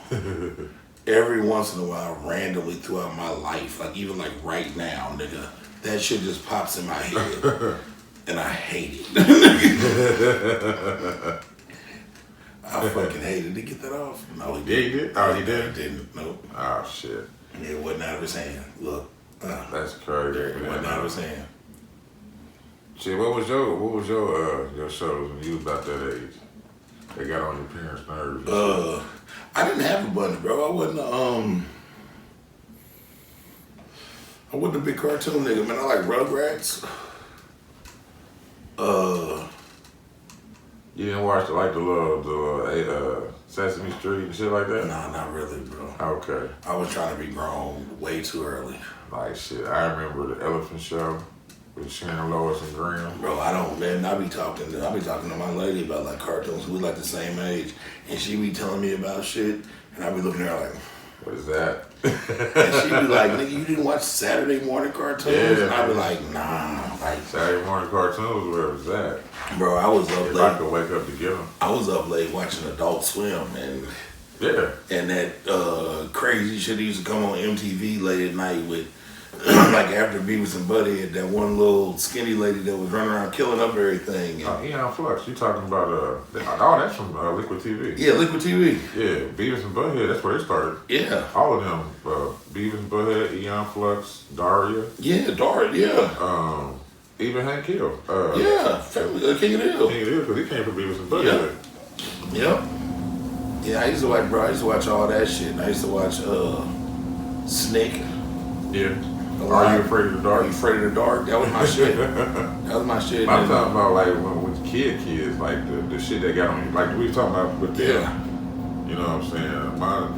Every once in a while, randomly throughout my life, like even like right now, nigga, that shit just pops in my head, and I hate it. I fucking hated to get that off. No, he didn't. He did? Oh, he did? He didn't. Nope. Oh shit. It wasn't out of his hand. Look. That's crazy. It wasn't out of his hand. Shit, what was your shows when you was about that age? They got on your parents' nerves. I didn't have a bunch, bro. I wasn't a big cartoon nigga, man. I like Rugrats. You didn't watch the little Sesame Street and shit like that? Nah, not really, bro. Okay. I was trying to be grown way too early. Like shit, I remember the Elephant Show with Sharon Lois and Graham. Bro, I don't, man. I be talking to my lady about like cartoons. We like the same age, and she be telling me about shit, and I be looking at her like, what is that? and she be like, nigga, you didn't watch Saturday morning cartoons? Yeah, and I be like, nah, like Saturday morning cartoons, where was that? bro, I was up If late. I could wake up to get them. I was up late watching Adult Swim, and Yeah. that crazy shit used to come on MTV late at night with like after Beavis and Butthead, that one little skinny lady that was running around killing up everything. And, Eon Flux, you talking about, oh, that's from Liquid TV. yeah, Liquid TV. Yeah, Beavis and Butthead, that's where it started. Yeah. All of them, Beavis and Butthead, Eon Flux, Daria. Yeah, Dart, yeah. Even Hank Hill. Yeah, Family, King of the Hill. King of the Hill, because he came from Beavis and Butthead. Yep. Yeah, I used to watch all that shit. I used to watch Snake. Yeah. Are You Afraid of the Dark? Are You Afraid of the Dark? That was my shit. That was my shit. I'm talking about like when we kids, like the shit that got on you. Like we was talking about with them. Yeah. You know what I'm saying?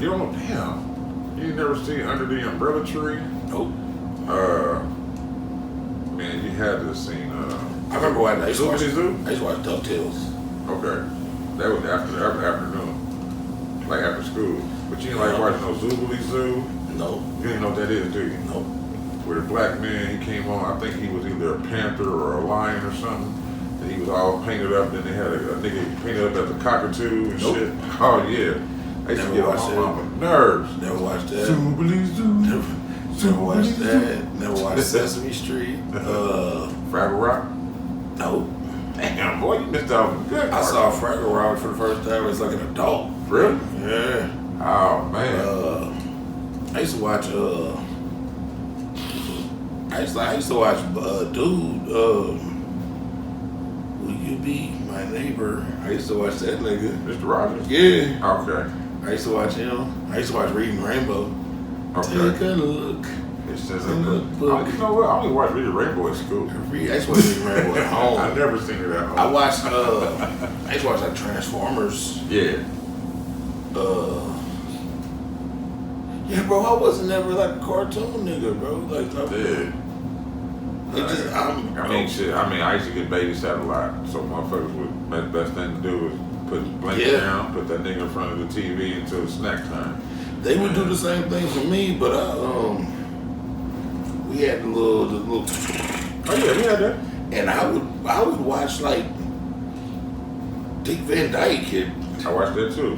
You don't know, damn. You ain't never seen Under the Umbrella Tree? Nope. Man, you had to have seen I remember watching. I used to watch Zoo? DuckTales. Okay. That was after afternoon. Like after school. But you didn't like watching no Zoobly Zoo? No. You didn't know what that is, do you? Nope. Where the black man, he came on, I think he was either a panther or a lion or something. And he was all painted up, then they had a nigga painted up as a cockatoo and Nope. shit. Oh yeah. I used to get on my mama nerves. Never watched that. Zoobly Zoo. Never watched that. Never watched Sesame Street. Fraggle Rock? Nope. Damn, boy, you missed out on good. I saw Fraggle Rock for the first time as like an adult. Really? Yeah. Oh man. I used to watch. I used to watch. Dude. Will you be my neighbor? I used to watch that nigga. Mr. Rogers? Yeah. Okay. I used to watch him. I used to watch Reading Rainbow. Okay. Take a look. It says in the book. you know what? I only watched Reading Rainbow at school. I used to watch Reading Rainbow at home. I never seen it at home. I watched. I used to watch like Transformers. Yeah. Yeah, bro. I wasn't never like a cartoon nigga, bro. Like, Yeah. it just, I used to get babysat a lot, so motherfuckers would, the best thing to do is put blanket down, put that nigga in front of the TV until snack time. They would do the same thing for me, but we had the little. Oh yeah, we had that. And I would watch like Dick Van Dyke. I watched that too.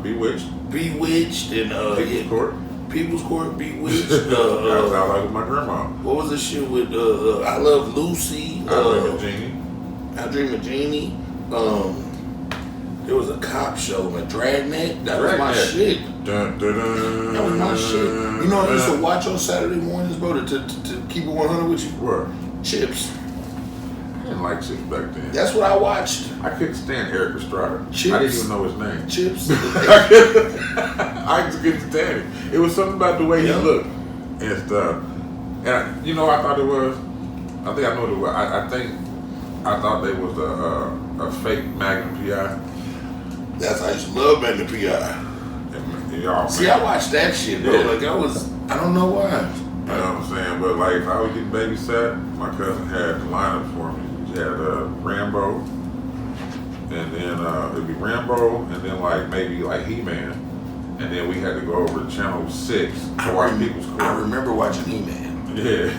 Bewitched. Bewitched and People's Court. People's Court, Bewitched. I was out like with my grandma. What was the shit with I Love Lucy? I Dream of Jeannie. I Dream of Jeannie. There was a cop show, a Dragnet. That was my shit. Dun, dun, dun, That was my shit. You know what I used to watch on Saturday mornings, bro, to keep it 100 with you? What? Chips. I didn't like Chips back then. That's what I watched. I couldn't stand Eric Estrada. Chips. I didn't even know his name. Chips. I just couldn't stand it. It was something about the way he looked and stuff. And I thought it was. I think I know what it was. I thought they was a fake Magnum PI. I used to love Magnum PI. And y'all, See, I watched that shit, bro. Yeah. Like I don't know why. You know what I'm saying? But like, if I was getting babysat, my cousin had the lineup for me. He had Rambo, and then it'd be Rambo, and then like maybe like He-Man, and then we had to go over to Channel 6 to watch People's Court. I remember watching He-Man. Yeah.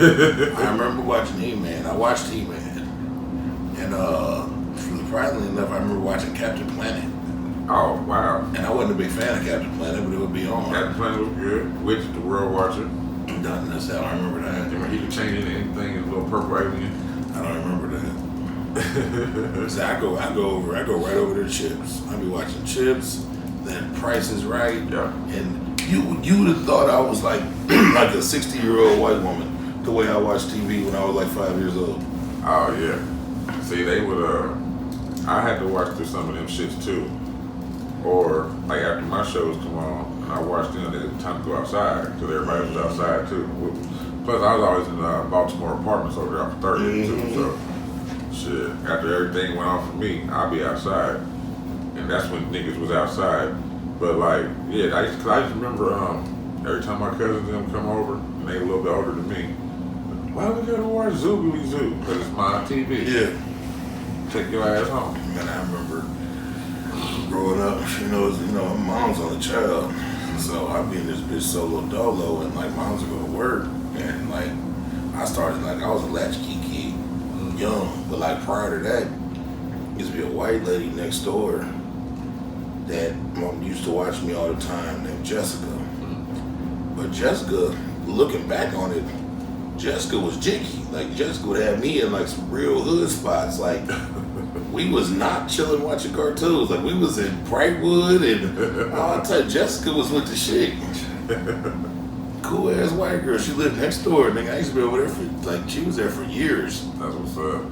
I remember watching He-Man. I watched He-Man, and surprisingly enough, I remember watching Captain Planet. Oh wow. And I wasn't a big fan of Captain Planet, but it would be on. Captain Planet was good. Witch, the World Watcher. That's how I remember that. He could change into anything, his little purple alien. I don't remember that. So I go right over to the Chips. I be watching Chips, then Price is Right. Yeah. And you would have thought I was like like a 60-year-old white woman the way I watched TV when I was like 5 years old. Oh yeah. See, they would I had to watch through some of them shits too. Or like after my shows come on and I watch them, it's time to go outside because everybody was outside too. Plus, I was always in Baltimore apartments over there off 30th too. So, shit, after everything went off for me, I'll be outside, and that's when niggas was outside. But like, yeah, I used to remember every time my cousins and them come over, and they a little bit older than me. Why we gotta watch Zoogly Zoo? Because it's my TV. Yeah. Take your ass home. Man, I remember growing up, my mom's only child. So I'd be in this bitch solo dolo, and like moms would go to work, and like I started like I was a latchkey kid, young, but like prior to that, used to be a white lady next door that mom used to watch me all the time named Jessica. But Jessica, looking back on it, Jessica was jiggy. Like Jessica would have me in like some real hood spots. Like we was not chilling watching cartoons. Like we was in Brightwood and I'll tell you, Jessica was with the shit. Cool ass white girl. She lived next door. Nigga, I used to be over there for like she was there for years. That's what's up.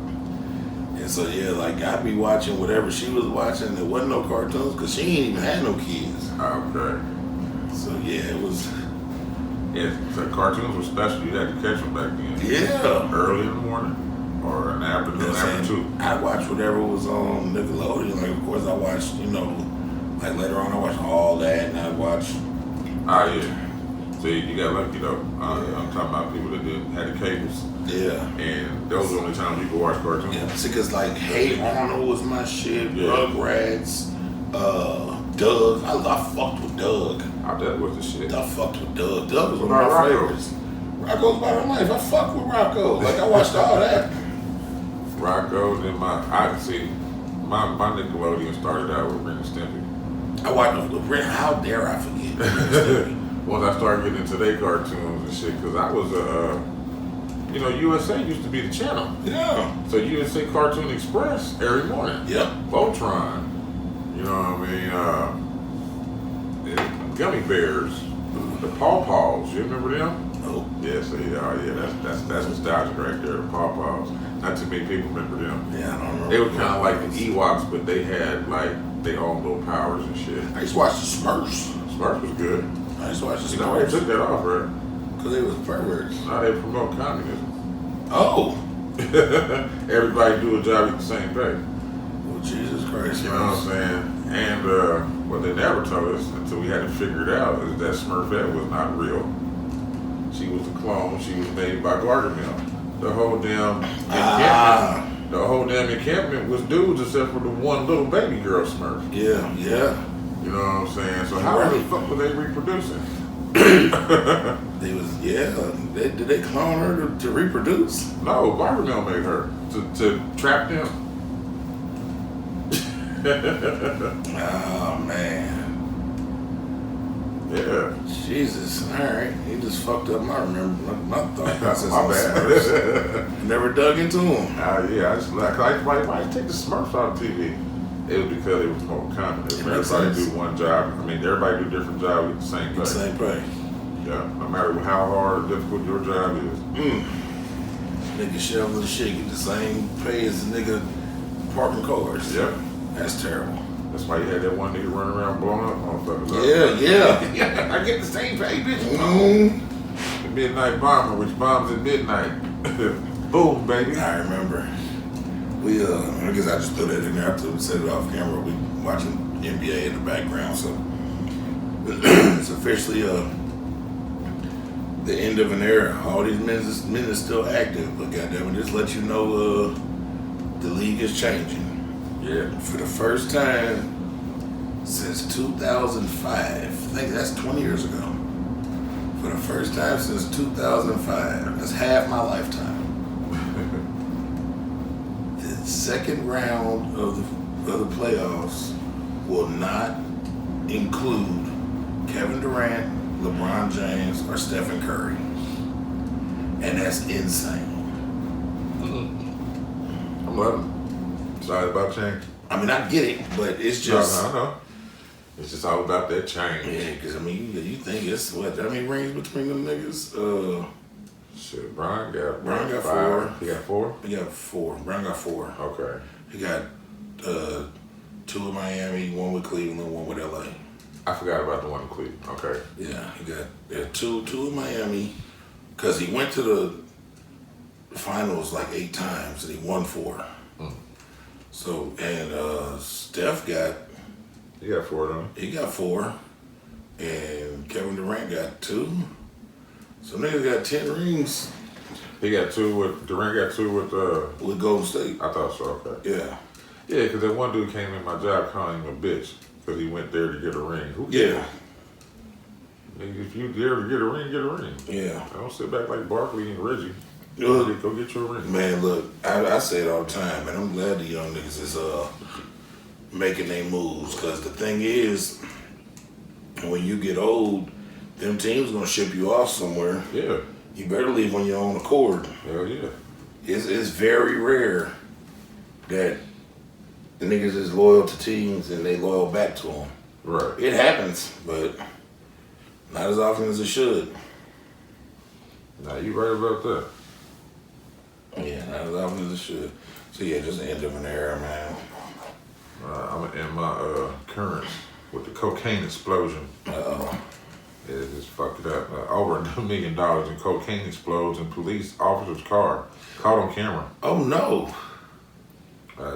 And so yeah, like I'd be watching whatever she was watching. There wasn't no cartoons because she ain't even had no kids. Okay. So yeah, it was. Yeah, so cartoons were special. You had to catch them back then. Yeah. Early in the morning or an afternoon after 2. I watched whatever was on Nickelodeon. Like, of course, I watched, like later on, I watched all that, and I watched. Ah, yeah. See, you got lucky though. I'm talking about people that had the cables. Yeah. And those were the only times you could watch cartoons. Yeah. See, because like, Hey Arnold was my shit. Yeah. Rugrats. Doug. I fucked with Doug. That was the shit. I fucked with Doug. Doug was one of my favorites. Rocco's Modern Life. I fucked with Rocco. Like I watched all that. Rocco, then my Nickelodeon started out with Ren and Stimpy. I watched how dare I forget? Once I started getting into their cartoons and shit, because I was USA used to be the channel. Yeah. So USA Cartoon Express every morning. Yep. Voltron. You know what I mean? Gummy Bears, the Paw Paws. You remember them? No. Yeah, that's nostalgic right there. The Paw Paws. Not too many people remember them. Yeah, I don't remember. They were kind of like the Ewoks, but they had like their own little powers and shit. I used to watch the Smurfs. Smurfs was good. I used to watch the Smurfs. You know, they took that off, right? Because they was perverts. Now they promote communism. Oh. Everybody do a job at the same pay. Well, Jesus Christ. You know what I'm saying? And what they never told us until we had to figure it out is that Smurfette was not real. She was a clone. She was made by Gargamel. The whole damn encampment, was dudes except for the one little baby girl Smurf. Yeah. You know what I'm saying? So how the fuck were they reproducing? Did they clone her to reproduce? No, Gargamel made her to trap them. Oh man. Yeah. Jesus. All right. He just fucked up my thought process. My bad. Never dug into him. Yeah. I just like why you take the Smurfs out of TV? It was because they were promoting communism. Everybody do one job. I mean, everybody do different jobs with the same pay. Same pay. Yeah. No matter how hard or difficult your job is. Nigga shovel the shit, get the same pay as the nigga parking cars. Yep. That's terrible. That's why you had that one nigga running around blowing up motherfuckers. Yeah. I get the same pay, bitch. Mm-hmm. The midnight bomber, which bombs at midnight. Boom, baby. I remember. We I guess I just threw that in there after we set it off camera. We watching NBA in the background, so it's officially the end of an era. All these men is still active, but goddamn it, just let you know the league is changing. Yeah. For the first time since 2005, I think that's 20 years ago. For the first time since 2005, that's half my lifetime. The second round of the playoffs will not include Kevin Durant, LeBron James, or Stephen Curry. And that's insane. I'm loving it. Sorry about change. I mean, I get it, but it's just... No, I know. It's just all about that change. Yeah, because, I mean, you think it's, what, how many rings between them niggas? Shit, Brian got 4. He got 4? He got 4. Brian got 4. Okay. He got 2 in Miami, 1 with Cleveland, 1 with LA. I forgot about the one in Cleveland. Okay. Yeah, he got two in Miami, because he went to the finals like 8 times and he won 4. So, and Steph got... He got 4 of them. He got 4. And Kevin Durant got 2. So niggas got 10 rings. He got 2 with... Durant got 2 with Golden State. I thought so, okay. Yeah. Yeah, because that one dude came in my job calling him a bitch because he went there to get a ring. Who Yeah. If you dare to get a ring, get a ring. Yeah. Don't sit back like Barkley and Reggie. Go get you a ring. Man, look, I say it all the time, man. I'm glad the young niggas is making their moves, because the thing is, when you get old, them teams gonna ship you off somewhere. Yeah. You better leave on your own accord. Hell yeah. It's very rare that the niggas is loyal to teams and they loyal back to them. Right. It happens, but not as often as it should. Nah, you right about that. Yeah, not as often as it should. So yeah, just the end of an era, man. I'm gonna end my currents with the cocaine explosion. Uh-oh. It just fucked it up. Over $1 million in cocaine explodes in police officer's car. Caught on camera. Oh no.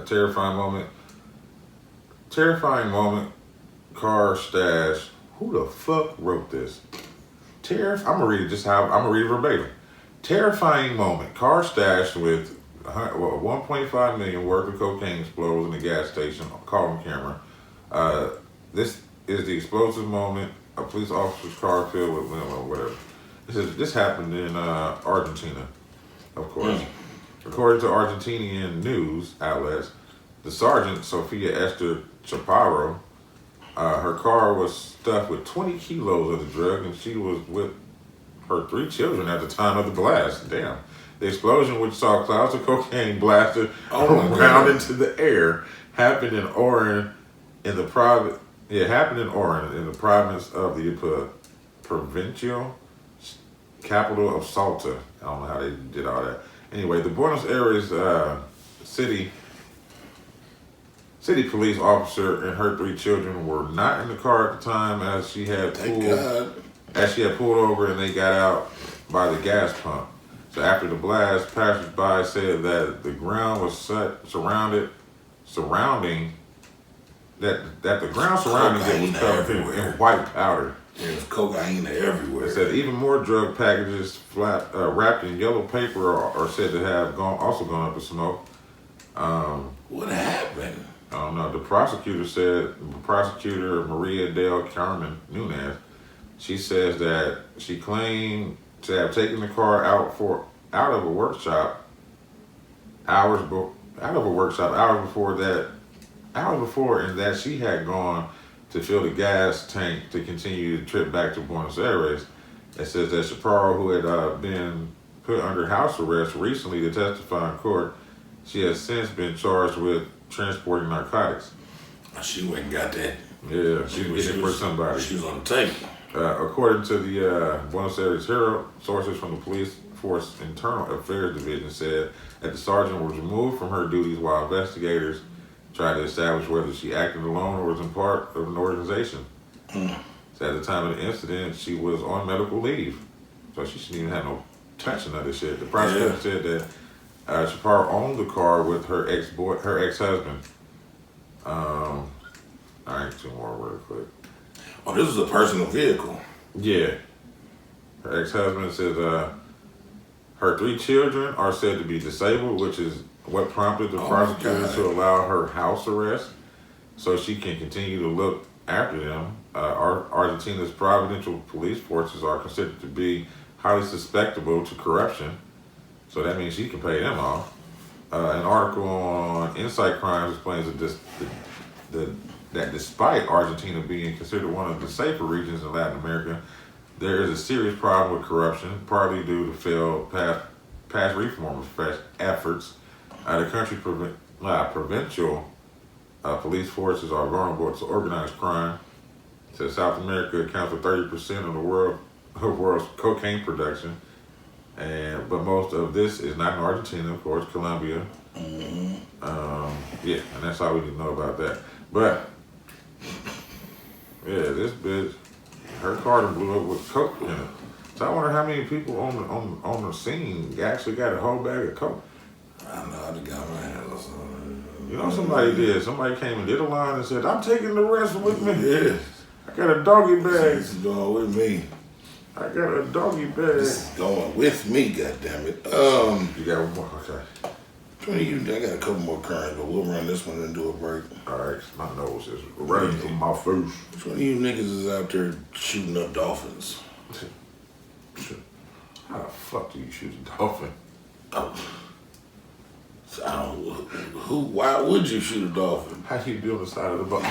Terrifying moment. Car stash. Who the fuck wrote this? I'm gonna read it I'm gonna read it verbatim. Terrifying moment. Car stashed with 1.5 million worth of cocaine explodes in the gas station. Caught on camera. This is the explosive moment. A police officer's car filled with whatever. This happened in Argentina, of course. According to Argentinian news outlets, the sergeant, Sofia Esther Chaparro, her car was stuffed with 20 kilos of the drug, and she was with her 3 children at the time of the blast. Damn. The explosion, which saw clouds of cocaine blasted around into the air, happened in Oran, in the province of the provincial capital of Salta. I don't know how they did all that. Anyway, the Buenos Aires city police officer and her 3 children were not in the car at the time, as she had pulled over and they got out by the gas pump. So after the blast, passersby said that the ground was surrounding it was covered in white powder. There's cocaine everywhere. It said even more drug packages wrapped in yellow paper are said to have also gone up in smoke. What happened? I don't know. The prosecutor Maria del Carmen Nunez, she says that she claimed to have taken the car out of a workshop hours before, and that she had gone to fill the gas tank to continue the trip back to Buenos Aires. It says that Chaparro, who had been put under house arrest recently to testify in court, she has since been charged with transporting narcotics. She went and got that. Yeah, she was for somebody. She was on the tape. According to the Buenos Aires Herald, sources from the police force internal affairs division said that the sergeant was removed from her duties while investigators tried to establish whether she acted alone or was in part of an organization. So at the time of the incident, she was on medical leave, so she shouldn't even have no touching of this shit. The prosecutor said that Chaparro owned the car with her ex-husband. All right, 2 more real quick. Oh, this was a personal vehicle. Yeah. Her ex-husband says her 3 children are said to be disabled, which is what prompted the prosecutor to allow her house arrest so she can continue to look after them. Argentina's provincial police forces are considered to be highly susceptible to corruption, so that means she can pay them off. An article on Insight Crimes explains that despite Argentina being considered one of the safer regions in Latin America, there is a serious problem with corruption, partly due to failed past reform efforts. The country's provincial police forces are vulnerable to organized crime. It says South America accounts for 30% of the world's cocaine production, but most of this is not in Argentina, of course, Colombia. And that's all we need to know about that. But yeah, this bitch, her car done blew up with coke in it. So I wonder how many people on the scene actually got a whole bag of coke. I know I got my hands on something. You know, somebody did. Somebody came and did a line and said, "I'm taking the rest with me. Yeah. I got a doggy bag. This is going with me. I got a doggy bag." This is going with me, goddammit. You got one more? Okay. I got a couple more current, but we'll run this one and do a break. Alright, my nose is running from my face. Which one of you niggas is out there shooting up dolphins? How the fuck do you shoot a dolphin? Oh. So why would you shoot a dolphin? How you be on the side of the boat?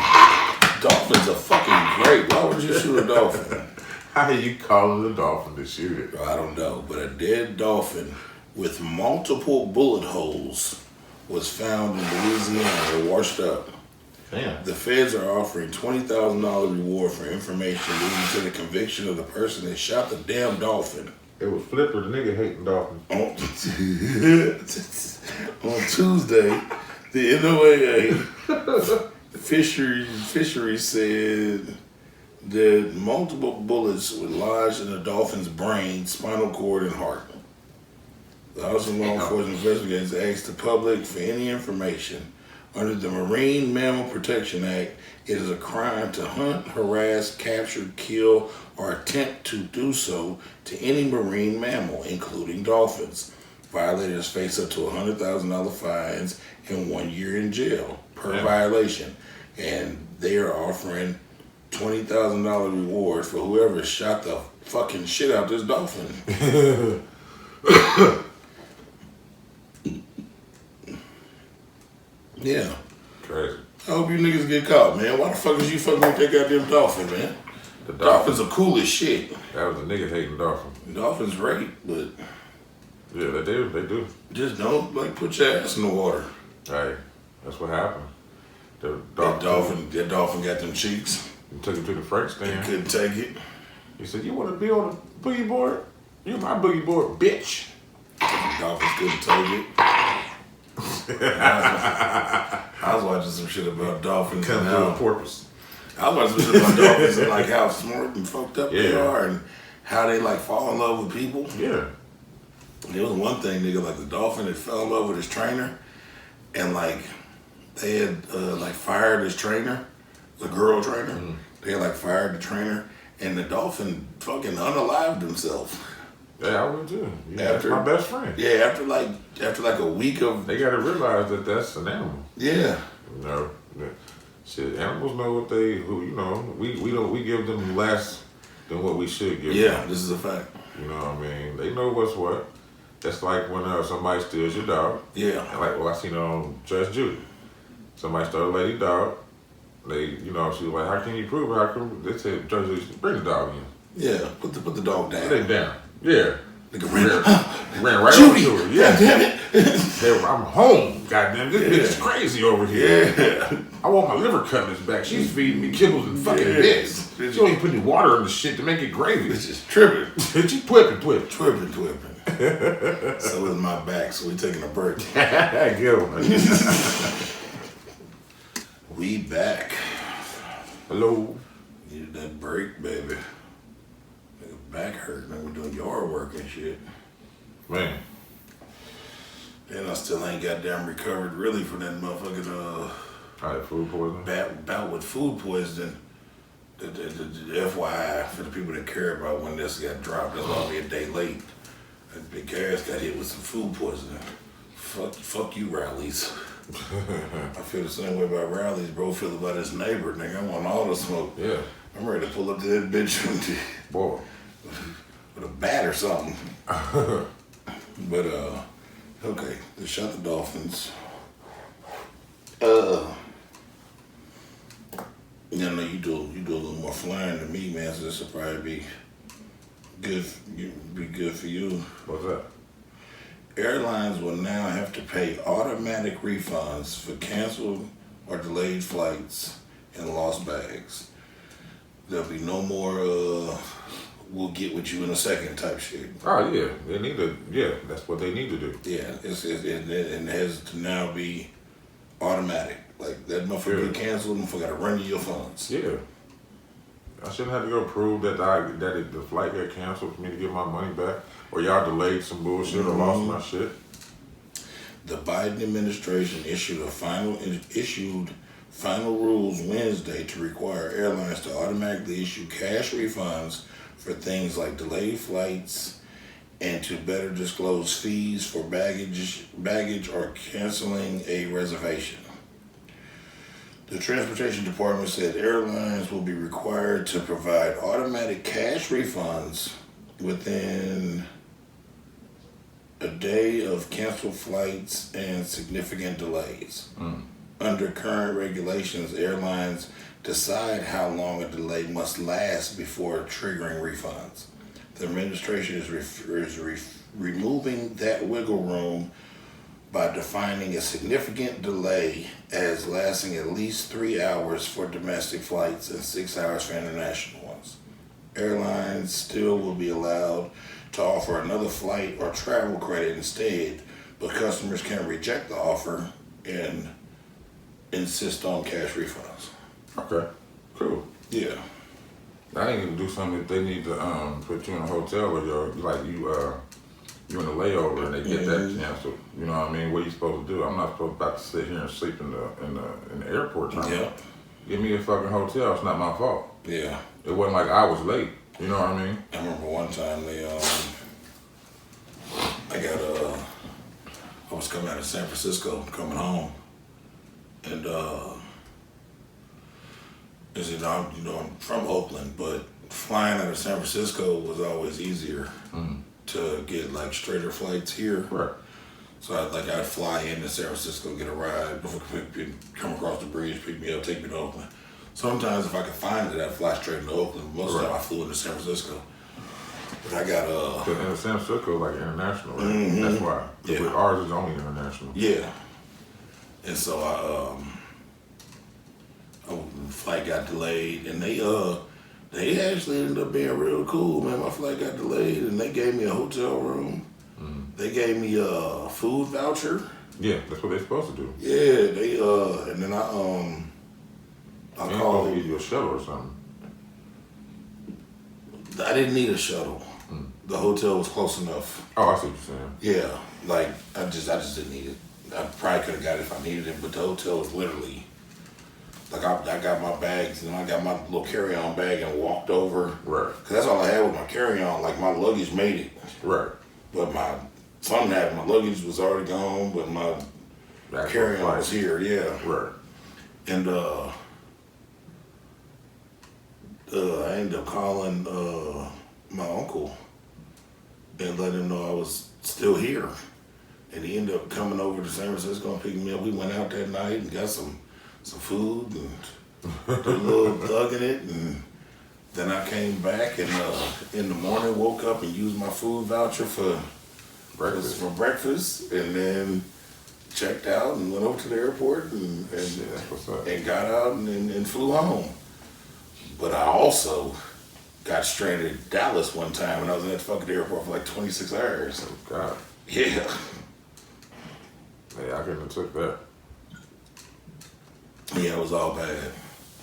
Dolphins are fucking great. Why would you shoot a dolphin? How you calling the dolphin to shoot it? I don't know, but a dead dolphin with multiple bullet holes was found in Louisiana. They washed up. Damn. The feds are offering $20,000 reward for information leading to the conviction of the person that shot the damn dolphin. It was Flipper, the nigga hating dolphin. On Tuesday, the NOAA fisheries said that multiple bullets were lodged in the dolphin's brain, spinal cord, and heart. The House of Law Enforcement Investigators asked the public for any information. Under the Marine Mammal Protection Act, it is a crime to hunt, harass, capture, kill, or attempt to do so to any marine mammal, including dolphins. Violators face up to $100,000 fines and 1 year in jail per violation. And they are offering $20,000 reward for whoever shot the fucking shit out this dolphin. Yeah. Crazy. I hope you niggas get caught, man. Why the fuck is you fucking with that goddamn dolphin, man? The Dolphins are cool as shit. That was a nigga hating dolphin. Dolphins great, but Yeah, they do. just don't put your ass in the water. Hey, that's what happened. That dolphin got them cheeks. You took him to the French He stand. couldn't take it. He said, "You want to be on a boogie board? You my boogie board, bitch." Dolphins couldn't take it. I was watching some shit about dolphins. Come and to a how, porpoise. I was watching some shit about dolphins and how smart and fucked up they Yeah. are and how they fall in love with people. Yeah. There was one thing, nigga, the dolphin that fell in love with his trainer, and they had fired his trainer, the girl trainer. Mm-hmm. They had fired the trainer, and the dolphin fucking unalived himself. Yeah, I would too. Yeah, that's my best friend. Yeah, after a week of. They got to realize that that's an animal. Yeah. You know, shit. Animals know what we give them less than what we should give. Yeah, them. this is a fact. You know what I mean? They know what's what. That's like when somebody steals your dog. Yeah. I seen it on Judge Judy. Somebody stole a lady dog. She was like, "How can you prove it? How come?" They said, "Judge Judy, bring the dog in." Yeah, put the dog down. Put it down. Yeah. Nigga ran right Judy, over to her. Yeah. damn it. I'm home. Goddamn, this bitch is crazy over here. Yeah. I want my liver cutlets back. She's feeding me kibbles and fucking bits. She don't even put any water in the shit to make it gravy. It's just tripping. She twipping. So is my back, so we taking a break. Good one. We back. Hello. Needed that break, baby. Nigga back hurt. Now we're doing yard work and shit. Man. And I still ain't goddamn recovered really from that motherfucking Food poisoning. bout with food poisoning. The FYI for the people that care about when this got dropped. That's why I'll be a day late. That big ass got hit with some food poisoning. Fuck you, Rowley's. I feel the same way about Rowley's, bro. Feel about his neighbor, nigga. I want all the smoke. Yeah. I'm ready to pull up to that bitch Boy. with a bat or something. But okay, they shot the dolphins. Yeah, no, you do a little more flying than me, man. So this will probably be good for you. What's that? Airlines will now have to pay automatic refunds for canceled or delayed flights and lost bags. There'll be no more we'll get with you in a second type shit. Oh yeah, that's what they need to do. Yeah, it has to now be automatic. Like that motherfucker get canceled, motherfucker gotta run you your funds. Yeah. I shouldn't have to go prove that the flight got canceled for me to get my money back, or y'all delayed some bullshit or lost my shit. The Biden administration issued final rules Wednesday to require airlines to automatically issue cash refunds for things like delayed flights and to better disclose fees for baggage or canceling a reservation. The Transportation Department said airlines will be required to provide automatic cash refunds within a day of canceled flights and significant delays. Under current regulations, airlines decide how long a delay must last before triggering refunds. The administration is removing that wiggle room by defining a significant delay as lasting at least 3 hours for domestic flights and 6 hours for international ones. Airlines still will be allowed to offer another flight or travel credit instead, but customers can reject the offer and insist on cash refunds. Okay, cool. Yeah. I ain't gonna do something if they need to put you in a hotel or you're in a layover and they get that canceled. You know what I mean? What are you supposed to do? I'm not supposed to sit here and sleep in the airport terminal. Yeah. Give me a fucking hotel. It's not my fault. Yeah. It wasn't like I was late. You know what I mean? I remember one time I was coming out of San Francisco, coming home, and as you know, I'm from Oakland, but flying out of San Francisco was always easier to get like straighter flights here. Right. So I'd fly into San Francisco, get a ride, come across the bridge, pick me up, take me to Oakland. Sometimes if I could find it, I'd fly straight into Oakland. Most of the time I flew into San Francisco. But I got And San Francisco like international, right? That's why. Yeah. But ours is only international. Yeah. And so the flight got delayed, and they actually ended up being real cool, man. My flight got delayed, and they gave me a hotel room. They gave me a food voucher. Yeah, that's what they're supposed to do. Yeah, they and then I called. Give you a shuttle or something. I didn't need a shuttle. The hotel was close enough. Oh, I see what you're saying. Yeah, like I just didn't need it. I probably could have got it if I needed it, but the hotel was literally like I got my bags and I got my little carry-on bag and walked over. Right. Cause that's all I had with my carry-on. Like my luggage made it. Right. But something happened. My luggage was already gone, but my carry-on was here. Yeah. Right. And I ended up calling my uncle and let him know I was still here. And he ended up coming over to San Francisco and picking me up. We went out that night and got some food and did a little thugging it. And then I came back and in the morning woke up and used my food voucher for breakfast, and then checked out and went over to the airport and got out and flew home. But I also got stranded in Dallas one time when I was at the fucking airport for like 26 hours. Oh, God. Yeah. Yeah, I couldn't have took that. Yeah, it was all bad.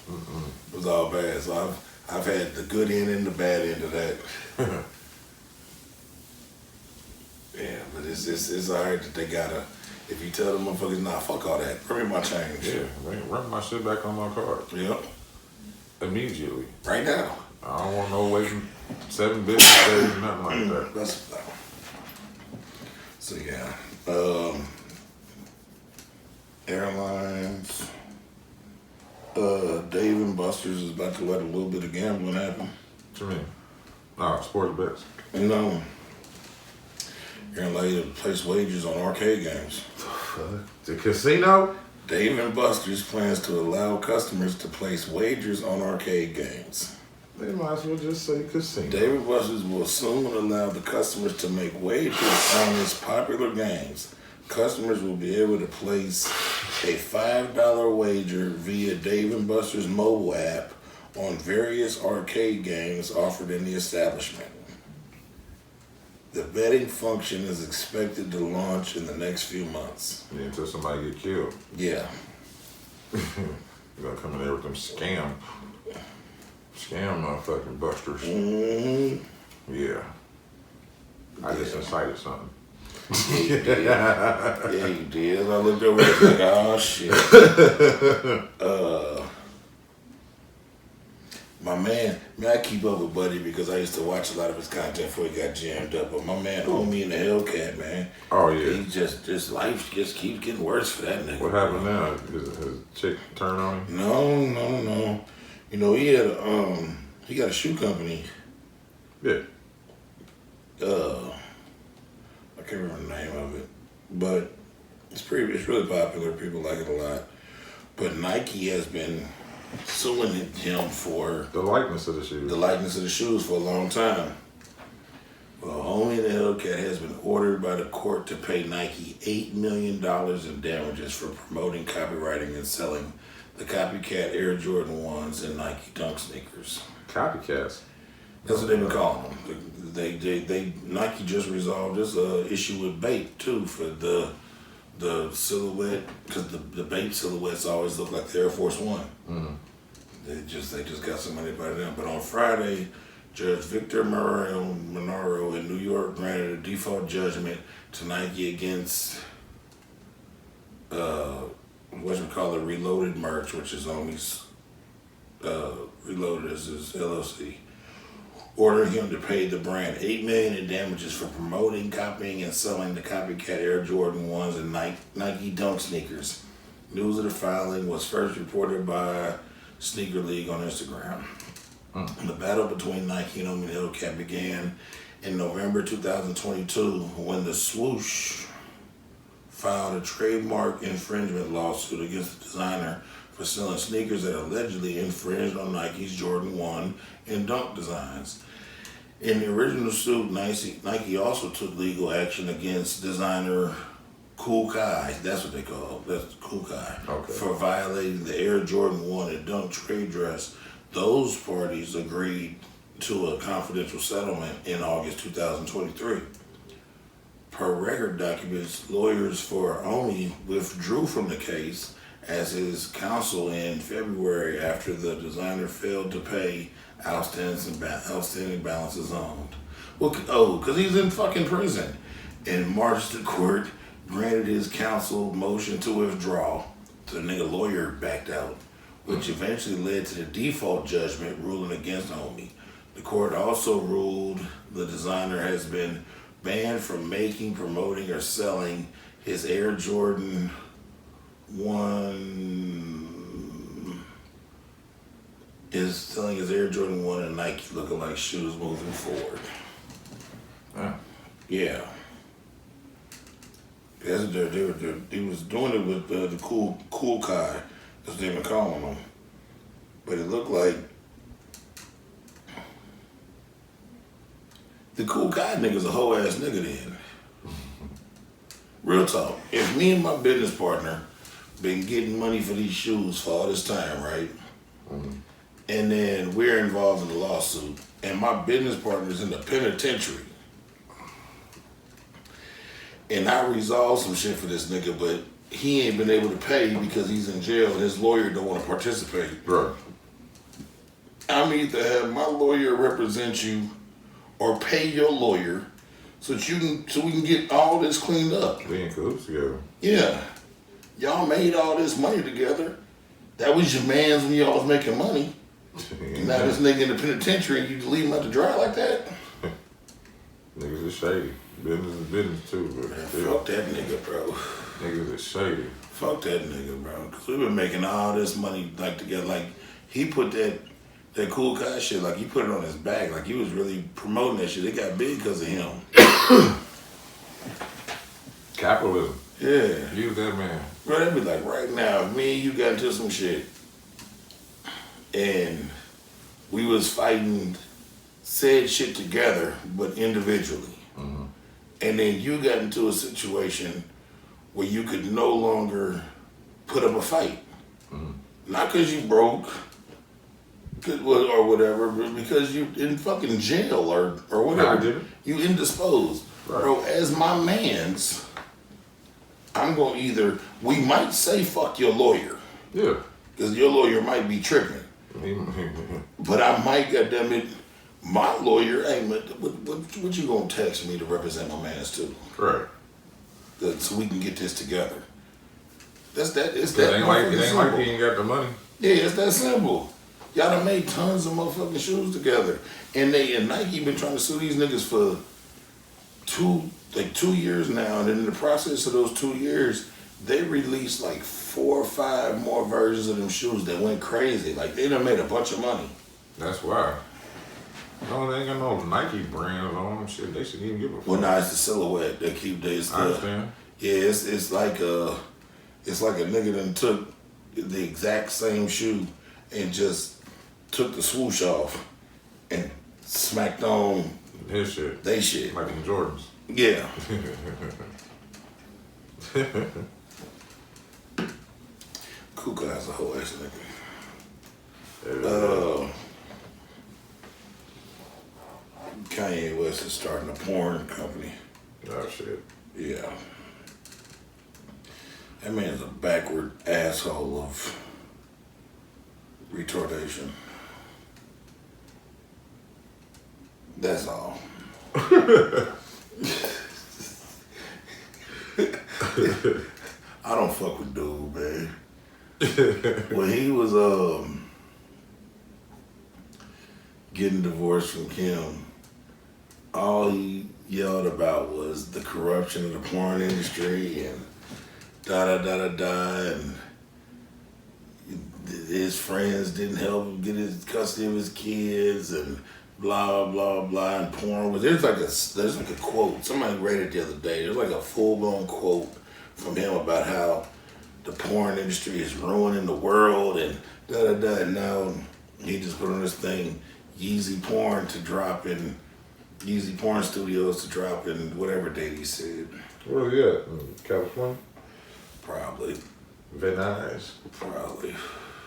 It was all bad. So I've had the good end and the bad end of that. Yeah, but it's alright that they gotta. If you tell them motherfuckers, nah, fuck all that. Bring me my change. Yeah, run my shit back on my card. Yep. Immediately. Right now. I don't want no waiting 7 business days or nothing like that. That's so yeah. Airlines. Dave and Buster's is about to let a little bit of gambling happen. What you mean? Nah, sports bets. You know, you're gonna allow you to place wagers on arcade games. The casino? Dave and Buster's plans to allow customers to place wagers on arcade games. They might as well just say casino. Dave and Buster's will soon allow the customers to make wagers on its popular games. Customers will be able to place a $5 wager via Dave & Buster's mobile app on various arcade games offered in the establishment. The vetting function is expected to launch in the next few months. Yeah, until somebody get killed. Yeah. You're gonna come in there with them scam motherfucking busters. Mm-hmm. Yeah. I just incited something. Yeah, you did. I looked over and was like, oh shit. My man, I keep up with Buddy because I used to watch a lot of his content before he got jammed up. But my man, Homie in the Hellcat, man. Oh yeah. He just life just keeps getting worse for that nigga. What happened now? His chick turned on him? No. You know, he had he got a shoe company. Yeah. I can't remember the name of it, but it's really popular. People like it a lot. But Nike has been suing him for the likeness of the shoes. The likeness of the shoes for a long time. Well, Homie in the Hellcat has been ordered by the court to pay Nike $8 million in damages for promoting, copywriting, and selling the copycat Air Jordan 1s and Nike Dunk sneakers. Copycats? That's what they've been calling them. Nike just resolved this issue with Bape too for the silhouette, because the Bape silhouettes always look like the Air Force One. Mm-hmm. They just got some money by them. But on Friday, Judge Victor Monaro in New York granted a default judgment to Nike against Reloaded merch, which is Homie's Reloaded as his LLC. Ordering him to pay the brand $8 million in damages for promoting, copying, and selling the copycat Air Jordan 1s and Nike Dunk sneakers. News of the filing was first reported by Sneaker League on Instagram. The battle between Nike and Homie Hellcat began in November 2022 when the Swoosh filed a trademark infringement lawsuit against the designer for selling sneakers that allegedly infringed on Nike's Jordan 1 and Dunk designs. In the original suit, Nike also took legal action against designer Kool Kai, that's what they call it, that's Kool Kai, okay, for violating the Air Jordan 1 and Dunk trade dress. Those parties agreed to a confidential settlement in August 2023. Per record documents, lawyers for Homie withdrew from the case as his counsel in February after the designer failed to pay outstanding balances owed. Because he's in fucking prison. In March, the court granted his counsel motion to withdraw. So the nigga lawyer backed out, which eventually led to the default judgment ruling against Homie. The court also ruled the designer has been banned from making, promoting, or selling his Air Jordan 1 is selling his Air Jordan 1 and Nike lookalike shoes moving forward. Yeah. He was doing it with the Kool Kai, that's what they've been calling him. But it looked like the Kool Kai nigga's a whole ass nigga then. Real talk. If me and my business partner been getting money for these shoes for all this time, right? Mm-hmm. And then we're involved in the lawsuit, and my business partner's in the penitentiary. And I resolved some shit for this nigga, but he ain't been able to pay because he's in jail and his lawyer don't want to participate. Right. I'm either have my lawyer represent you or pay your lawyer so we can get all this cleaned up. We in cahoots together. Yeah. Y'all made all this money together. That was your man's when y'all was making money. Now this nigga in the penitentiary, you leave him out to dry like that? Niggas is shady. Business is business too, but man, fuck that nigga, bro. Niggas is shady. Fuck that nigga, bro. Cause we've been making all this money like together. Like he put that Kool Kai shit, like he put it on his back. Like he was really promoting that shit. It got big because of him. Capitalism. Yeah. Use that man. Bro, that'd be like right now, if me and you got into some shit and we was fighting said shit together, but individually. Mm-hmm. And then you got into a situation where you could no longer put up a fight. Mm-hmm. Not because you broke, or whatever, because you in fucking jail or whatever. Nah, I didn't. You indisposed. Right. Bro, as my mans, I'm going to either, we might say fuck your lawyer. Yeah. Because your lawyer might be tripping. But I might, goddammit, my lawyer, hey, what you going to text me to represent my mans too? Right. So we can get this together. It's that It ain't like simple. he ain't got the money. Yeah, it's that simple. Y'all done made tons of motherfucking shoes together. And Nike been trying to sue these niggas for 2 years now. And in the process of those 2 years, they released like 4 or 5 more versions of them shoes that went crazy. Like they done made a bunch of money. That's why. No, they ain't got no Nike brands on them. Shit, they shouldn't even give a fuck. Well, now it's the silhouette that keep this. I understand. Yeah, it's like a nigga done took the exact same shoe and just took the swoosh off and smacked on His shit. they shit. Like in Jordans. Yeah. Kuka has a whole ass nigga. Kanye West is starting a porn company. Oh shit. Yeah. That man's a backward asshole of retardation. That's all. I don't fuck with dude, man. When he was getting divorced from Kim, all he yelled about was the corruption of the porn industry and and his friends didn't help him get his custody of his kids and blah blah blah. And porn was there's like a quote somebody read it the other day. There's like a full blown quote from him about how the porn industry is ruining the world and and now he just put on this thing Yeezy Porn Studios to drop in whatever date he said. Where he at? In California? Probably. Venice. Probably.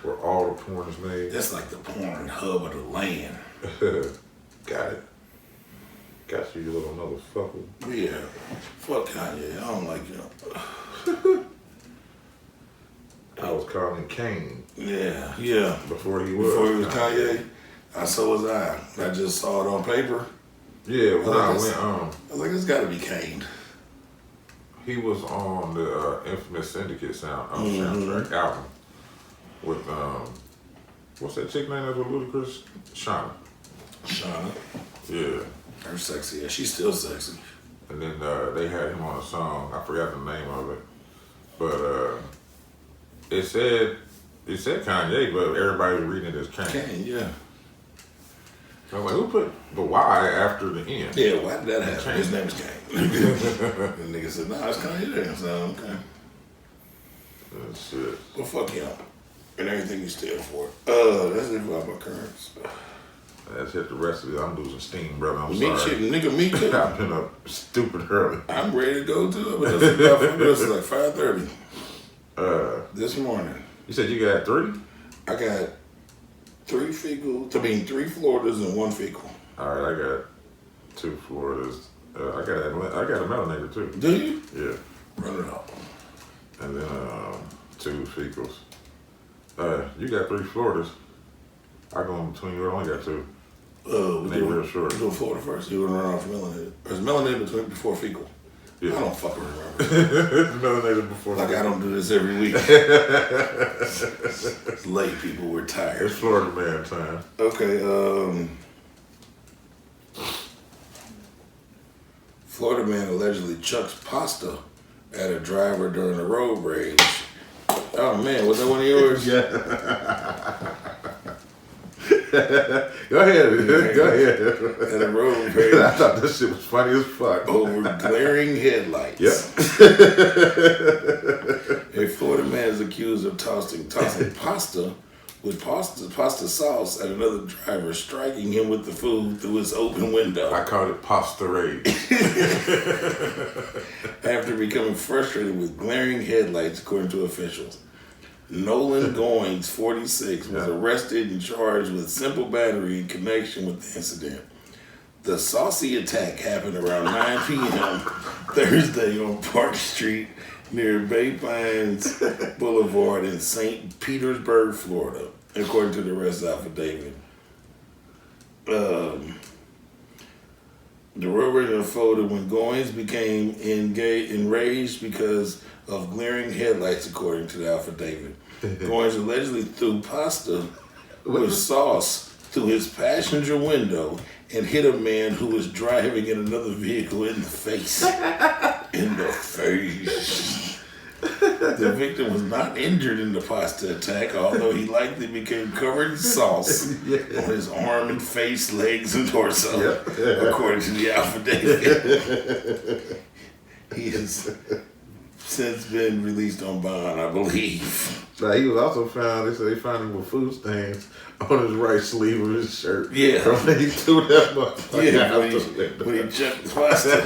Where all the porn is made. That's like the porn hub of the land. Got it. Got you little motherfucker. Yeah. Fuck Kanye. I don't like him. I was calling him Kane. Yeah. Before he was Kanye. So was I. I just saw it on paper. Yeah, when I was like, it's gotta be Kane. He was on the infamous Syndicate soundtrack album with what's that chick name that's with Ludacris? Shauna. Yeah. Her sexy. Yeah, she's still sexy. And then they had him on a song. I forgot the name of it, but it said Kanye, but everybody was reading it as Kane. Kane, yeah. I was like, who put the Y after the N? Yeah, why did that happen? His name is Kane. The nigga said, nah, it's Kanye there. So, okay. That's shit. Well, fuck him. And everything he stood for. That's it for my currents. That's it. The rest of it, I'm losing steam, brother. I'm me sorry. Shit, nigga, me too. I've been up stupid early. I'm ready to go too. But it's like 5:30 this morning. You said you got 3? I got 3 Floridas and 1 fecal. All right, I got 2 Floridas. I got a melanator too. Do you? Yeah. Run it off. And then 2 fecals. You got 3 Floridas. I go in between you. I only got 2. They real short. We do Florida first. You want to run off melanator? Or is melanator before fecal? Yeah. I don't fucking remember. Melanator before. Like I don't do this every week. It's late, people. We're tired. It's Florida man time. Okay. Florida man allegedly chucks pasta at a driver during a road rage. Oh man, was that one of yours? Yeah. Go ahead. At a road rage. I thought this shit was funny as fuck. Over glaring headlights. Yep. A Florida man is accused of tossing pasta with pasta sauce at another driver, striking him with the food through his open window. I called it pasta rage. After becoming frustrated with glaring headlights, according to officials. Nolan Goins, 46, was arrested and charged with simple battery in connection with the incident. The saucy attack happened around 9 p.m. Thursday on Park Street near Bay Pines Boulevard in St. Petersburg, Florida, according to the arrest affidavit. The robbery unfolded when Goins became enraged because of glaring headlights, according to the affidavit. Goins allegedly threw pasta with sauce through his passenger window and hit a man who was driving in another vehicle in the face. In the face. The victim was not injured in the pasta attack, although he likely became covered in sauce on his arm and face, legs, and torso, according to the affidavit. He has since been released on bond, I believe. Now, he was also found, they said they found him with food stains on his right sleeve of his shirt. Yeah. From when he threw that motherfucker When he jumped the pasta.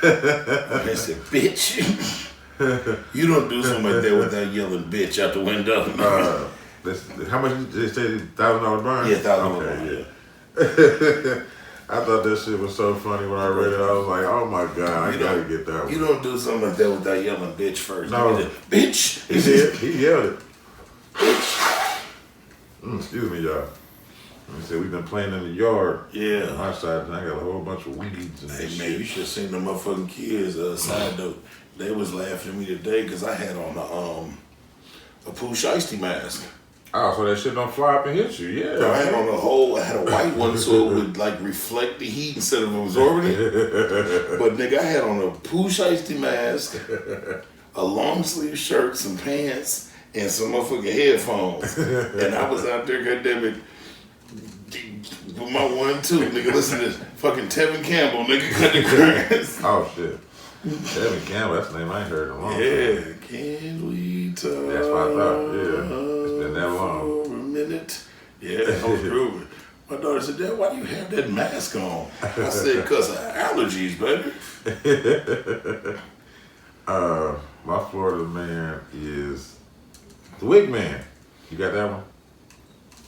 I said, bitch. You don't do something like that without yelling bitch out the window. How much did they say? $1,000 bond? Yeah, $1,000 bond. Yeah. I thought that shit was so funny when I read it. I was like, oh my God, I gotta get that one. You don't do something like that without yelling bitch first. No. Bitch. He did. He yelled it. Bitch. Excuse me, y'all. He said, we've been playing in the yard. Yeah. On my side, and I got a whole bunch of weeds and Hey, shit. man, you should have seen the motherfucking kids. Side note, they was laughing at me today because I had on a Pooh Shiesty mask. Oh, so that shit don't fly up and hit you, yeah. So I had on I had a white one so it would like reflect the heat instead of absorbing it. But nigga, I had on a Pooh Shiesty mask, a long sleeve shirt, some pants, and some motherfucking headphones. And I was out there, goddammit, with my 1-2, nigga, listen to this fucking Tevin Campbell, nigga, cut the grass. Oh shit. Tevin Campbell, that's the name I ain't heard in a long time. Yeah, can we talk? That's what I thought, yeah. It's been that long. For a minute. Yeah, I was grooving. My daughter said, Dad, why do you have that mask on? I said, because of allergies, baby. My Florida man is the wig man. You got that one?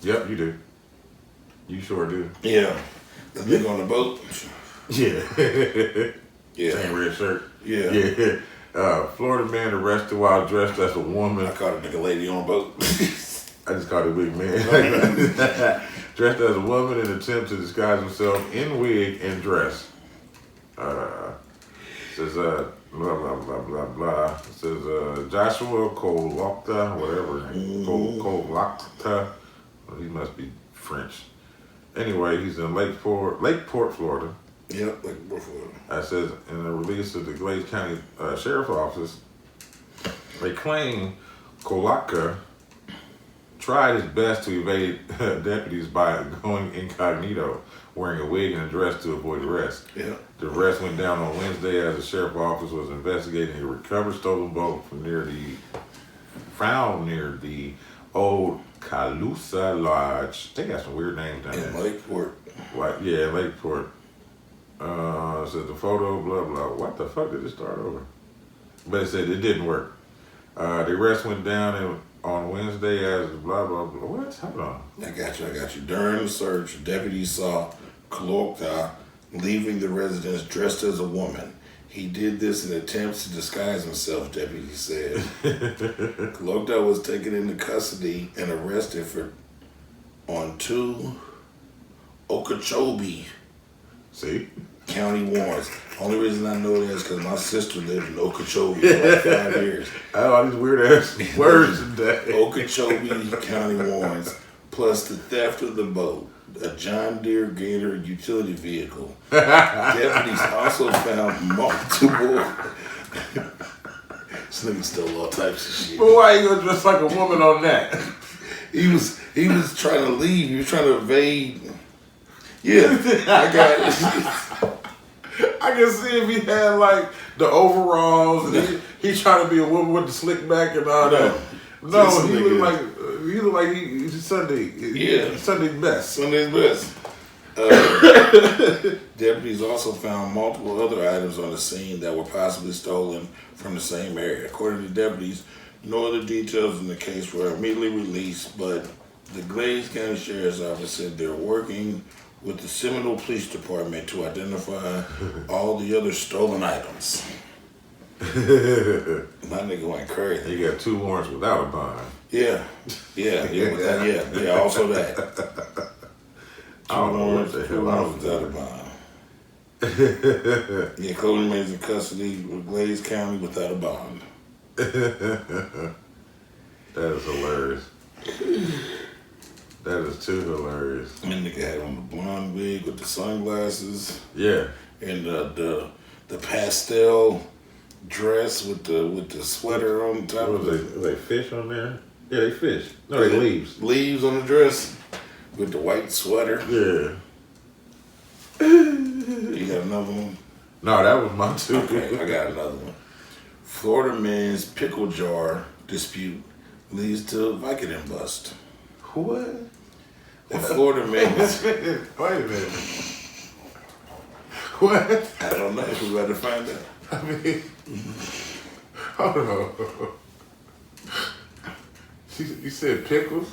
Yep, you do. You sure do. Yeah. The nigga on the boat. Yeah. Yeah. Same red shirt. Yeah. Yeah. Florida man arrested while dressed as a woman. I caught a nigga lady on a boat. I just called it wig man. Dressed as a woman in an attempt to disguise himself in wig and dress. Says blah blah blah blah blah. It says Joshua Kolokta, whatever. Kolokta. Well, he must be French. Anyway, he's in Lakeport, Florida. Yep, Lakeport, Florida. It says in the release of the Glades County Sheriff's Office, they claim Kolaka tried his best to evade deputies by going incognito, wearing a wig and a dress to avoid arrest. Yeah. The arrest went down on Wednesday as the sheriff's office was investigating a recovered stolen boat found near the old Calusa Lodge. They got some weird names down there. In Lakeport. Like, yeah, Lakeport. Says the photo, blah, blah. What the fuck did it start over? But it said it didn't work. The arrest went down on Wednesday as blah, blah, blah. What? Hold on. I got you. During the search, deputies saw Kolokta leaving the residence dressed as a woman. He did this in attempts to disguise himself, deputies said. Kolokta was taken into custody and arrested on 2 Okeechobee County warrants. Only reason I know that is because my sister lived in Okeechobee for like 5 years. I have all these weird ass words today. Okeechobee County warrants, plus the theft of the boat, a John Deere Gator utility vehicle. Deputies also found multiple. This nigga stole all types of shit. But why you gonna dress like a woman on that? He was trying to leave. He was trying to evade. Yeah, I got it. I can see if he had like the overalls and he trying to be a woman with the slick back and all that. No, he looked like he's Sunday. Yeah, Sunday's best. Sunday's best. Deputies also found multiple other items on the scene that were possibly stolen from the same area. According to deputies, No other details in the case were immediately released, but the Glades County Sheriff's Office said they're working with the Seminole Police Department to identify all the other stolen items. My nigga went crazy. He got 2 warrants without a bond. Yeah, also that. 2 warrants, what the hell I was without a bond. Yeah, Cody remains in custody with Glades County without a bond. That is hilarious. That is too hilarious. And nigga had on the blonde wig with the sunglasses. Yeah. And the pastel dress with the sweater on top of it. Was they fish on there? Yeah, they fish. No, they leaves. Leaves on the dress with the white sweater. Yeah. You got another one? No, that was my 2. Okay, I got another one. Florida man's pickle jar dispute leads to Vicodin bust. What? The Florida man. Wait a minute. What? I don't know. We better find out. I mean, hold on. You said pickles?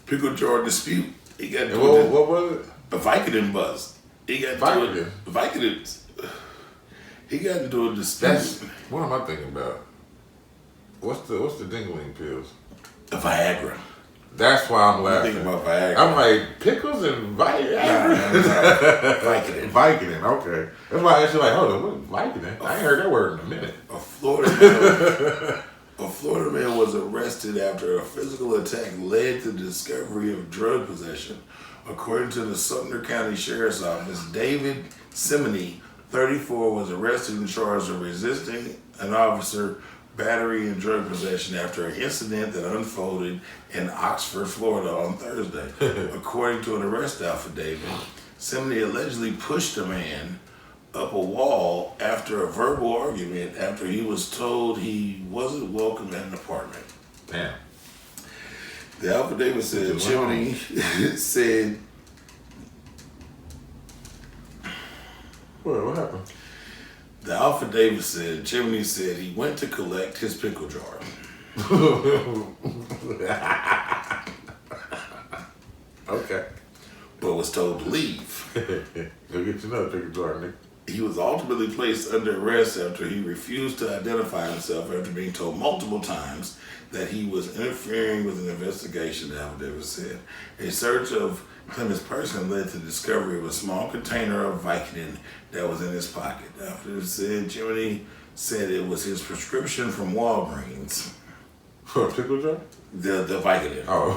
Pickle jar dispute. He got what was it? A Vicodin bust. He got Vicodin. Vicodin. He got into a dispute. What am I thinking about? What's the dingling pills? A Viagra. That's why I'm laughing. Thinking about Viagra. I'm like, pickles and Viagra? No. Vicodin. Vicodin, okay. That's why I asked you, like, hold on, what is Vicodin? I ain't heard that word in a minute. A Florida man was arrested after a physical attack led to the discovery of drug possession. According to the Sumner County Sheriff's Office, David Simony, 34, was arrested and charged with resisting an officer, battery, and drug possession after an incident that unfolded in Oxford, Florida on Thursday. According to an arrest affidavit, Simony allegedly pushed a man up a wall after a verbal argument after he was told he wasn't welcome in an apartment. Damn. The affidavit said Chimney said. What happened? The affidavit said Chimney said he went to collect his pickle jar. Okay. But was told to leave. Go get you another pickle jar, nigga. He was ultimately placed under arrest after he refused to identify himself after being told multiple times that he was interfering with an investigation, the affidavit said. A search of Clemens' person led to the discovery of a small container of Vicodin that was in his pocket. The affidavit said Jiminy said it was his prescription from Walgreens. For a pickle jar? The Vicodin. Oh.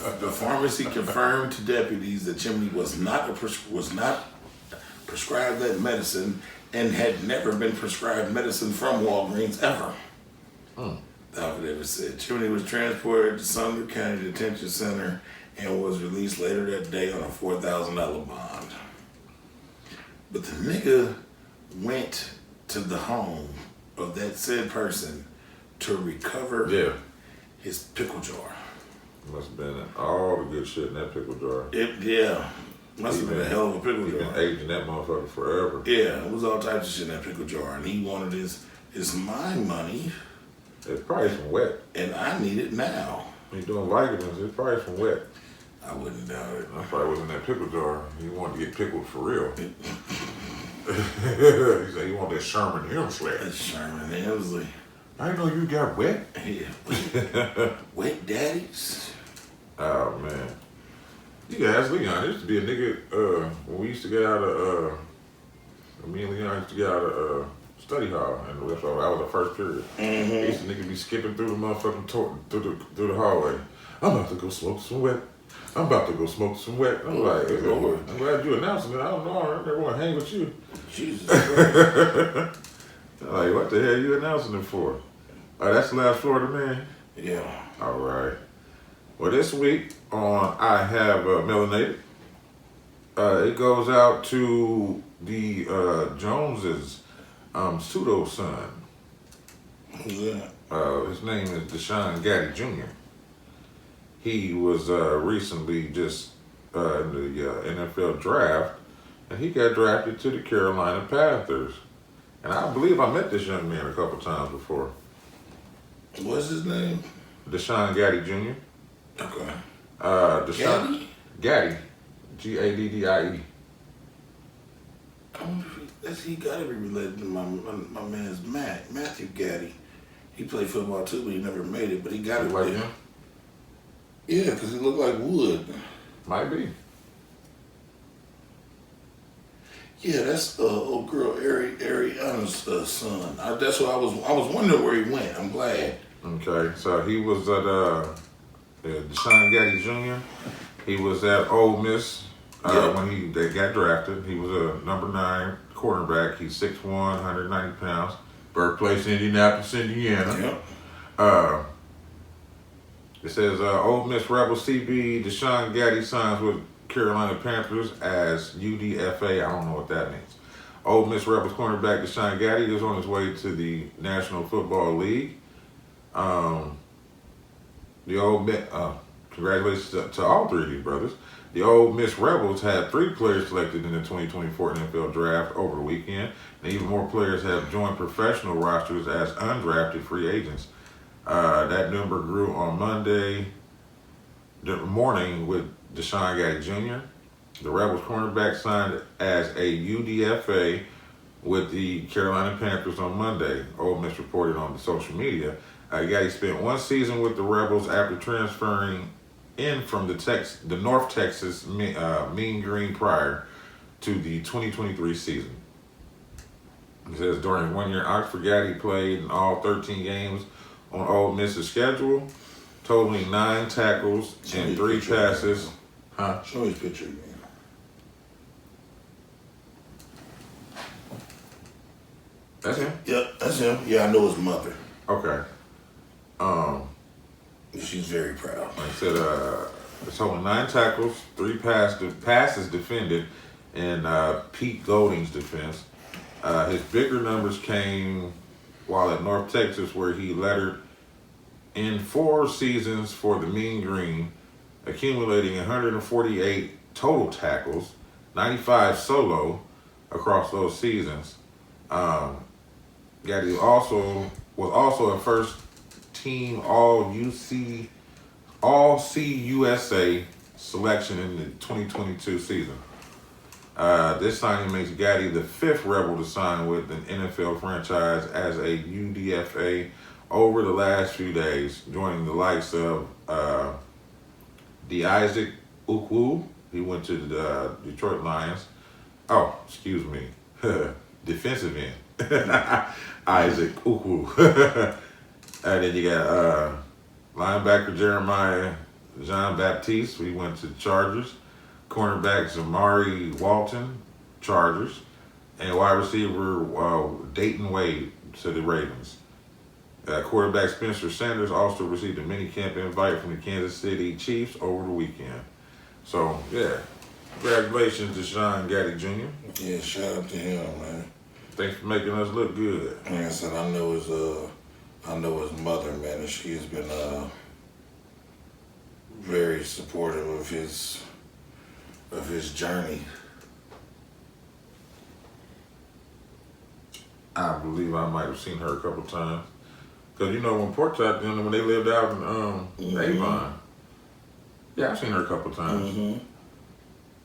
But the pharmacy confirmed to deputies that Chimney was not prescribed that medicine and had never been prescribed medicine from Walgreens ever. The affidavit said Chimney was transported to Sumner County Detention Center and was released later that day on a $4,000 bond. But the nigga went to the home of that said person to recover his pickle jar. Must have been all the good shit in that pickle jar. Must have been a hell of a pickle jar. Been aging that motherfucker forever. Yeah, it was all types of shit in that pickle jar. And he wanted his my money. It's probably some wet. And I need it now. He's doing vitamins. It's probably some wet. I wouldn't doubt it. I probably was in that pickle jar. He wanted to get pickled for real. He said he wanted that Sherman Hemsley. That's Sherman Hemsley. I didn't know you got wet. Yeah. Wet daddies. Oh, man. You can ask Leon. There used to be a nigga, when we used to get out of, me and Leon used to get out of study hall, and that was the first period. Mm-hmm. These niggas be skipping through the motherfucking through the hallway. I'm about to go smoke some wet. I'm like, Lord. I'm glad you announced it. I don't know. I never want to hang with you. Jesus Christ. Like, what the hell you announcing it for? That's the last Florida man? Yeah. All right. Well, this week on I Have Melanated, it goes out to the Joneses' pseudo son. Who's that? His name is Deshaun Gaddy Jr. He was recently just in the NFL draft, and he got drafted to the Carolina Panthers. And I believe I met this young man a couple times before. What's his name? Deshaun Gaddy Jr. Okay. Deshaun Gaddy, Gaddie. I wonder if he got to be related to my man's Matthew Gaddy. He played football too, but he never made it. But he got it like right. him. Yeah, because he looked like wood. Might be. Yeah, that's old girl Ariana's son. That's what I was wondering where he went. I'm glad. Okay, so he was at Deshaun Gaddy Jr. He was at Ole Miss when they got drafted. He was a number 9 quarterback. He's 6'1", 190 pounds. Birthplace Indianapolis, Indiana. Yep. It says Ole Miss Rebel CB Deshaun Gaddy signs with Carolina Panthers as UDFA. I don't know what that means. Ole Miss Rebels cornerback Deshaun Gaddy is on his way to the National Football League. Congratulations to all 3 of these brothers. The Ole Miss Rebels had 3 players selected in the 2024 NFL Draft over the weekend, and even more players have joined professional rosters as undrafted free agents. That number grew on Monday morning with Deshaun Gaddy Jr. The Rebels cornerback signed as a UDFA with the Carolina Panthers on Monday. Ole Miss reported on the social media. Gaddy spent 1 season with the Rebels after transferring in from the North Texas Mean Green prior to the 2023 season. It says during 1 year Oxford, Gaddy played in all 13 games on Ole Miss's schedule, totaling 9 tackles and 3 passes. Huh? Show his picture again. That's him? Yep, that's him. Yeah, I know his mother. Okay. She's very proud. Like I said, totaling 9 tackles, 3 passes defended, and Pete Golding's defense. His bigger numbers came while at North Texas, where he lettered in 4 seasons for the Mean Green, accumulating 148 total tackles, 95 solo across those seasons. Gaddy was also a first-team All-CUSA selection in the 2022 season. This signing makes Gaddy the 5th Rebel to sign with an NFL franchise as a UDFA over the last few days, joining the likes of Isaac Ukwu. He went to the Detroit Lions. Oh, excuse me. Defensive end. Isaac Ukwu. And then you got linebacker Jeremiah Jean-Baptiste. He went to the Chargers. Cornerback Zamari Walton, Chargers. And wide receiver Dayton Wade to the Ravens. Quarterback Spencer Sanders also received a minicamp invite from the Kansas City Chiefs over the weekend. So, yeah. Congratulations to Deshaun Gaddy Jr. Yeah, shout out to him, man. Thanks for making us look good. Like I said, I know his mother, man, and she has been very supportive of his journey. I believe I might have seen her a couple times. Because, when Porkchop, when they lived out in Avon, yeah, I've seen her a couple times. Mm-hmm.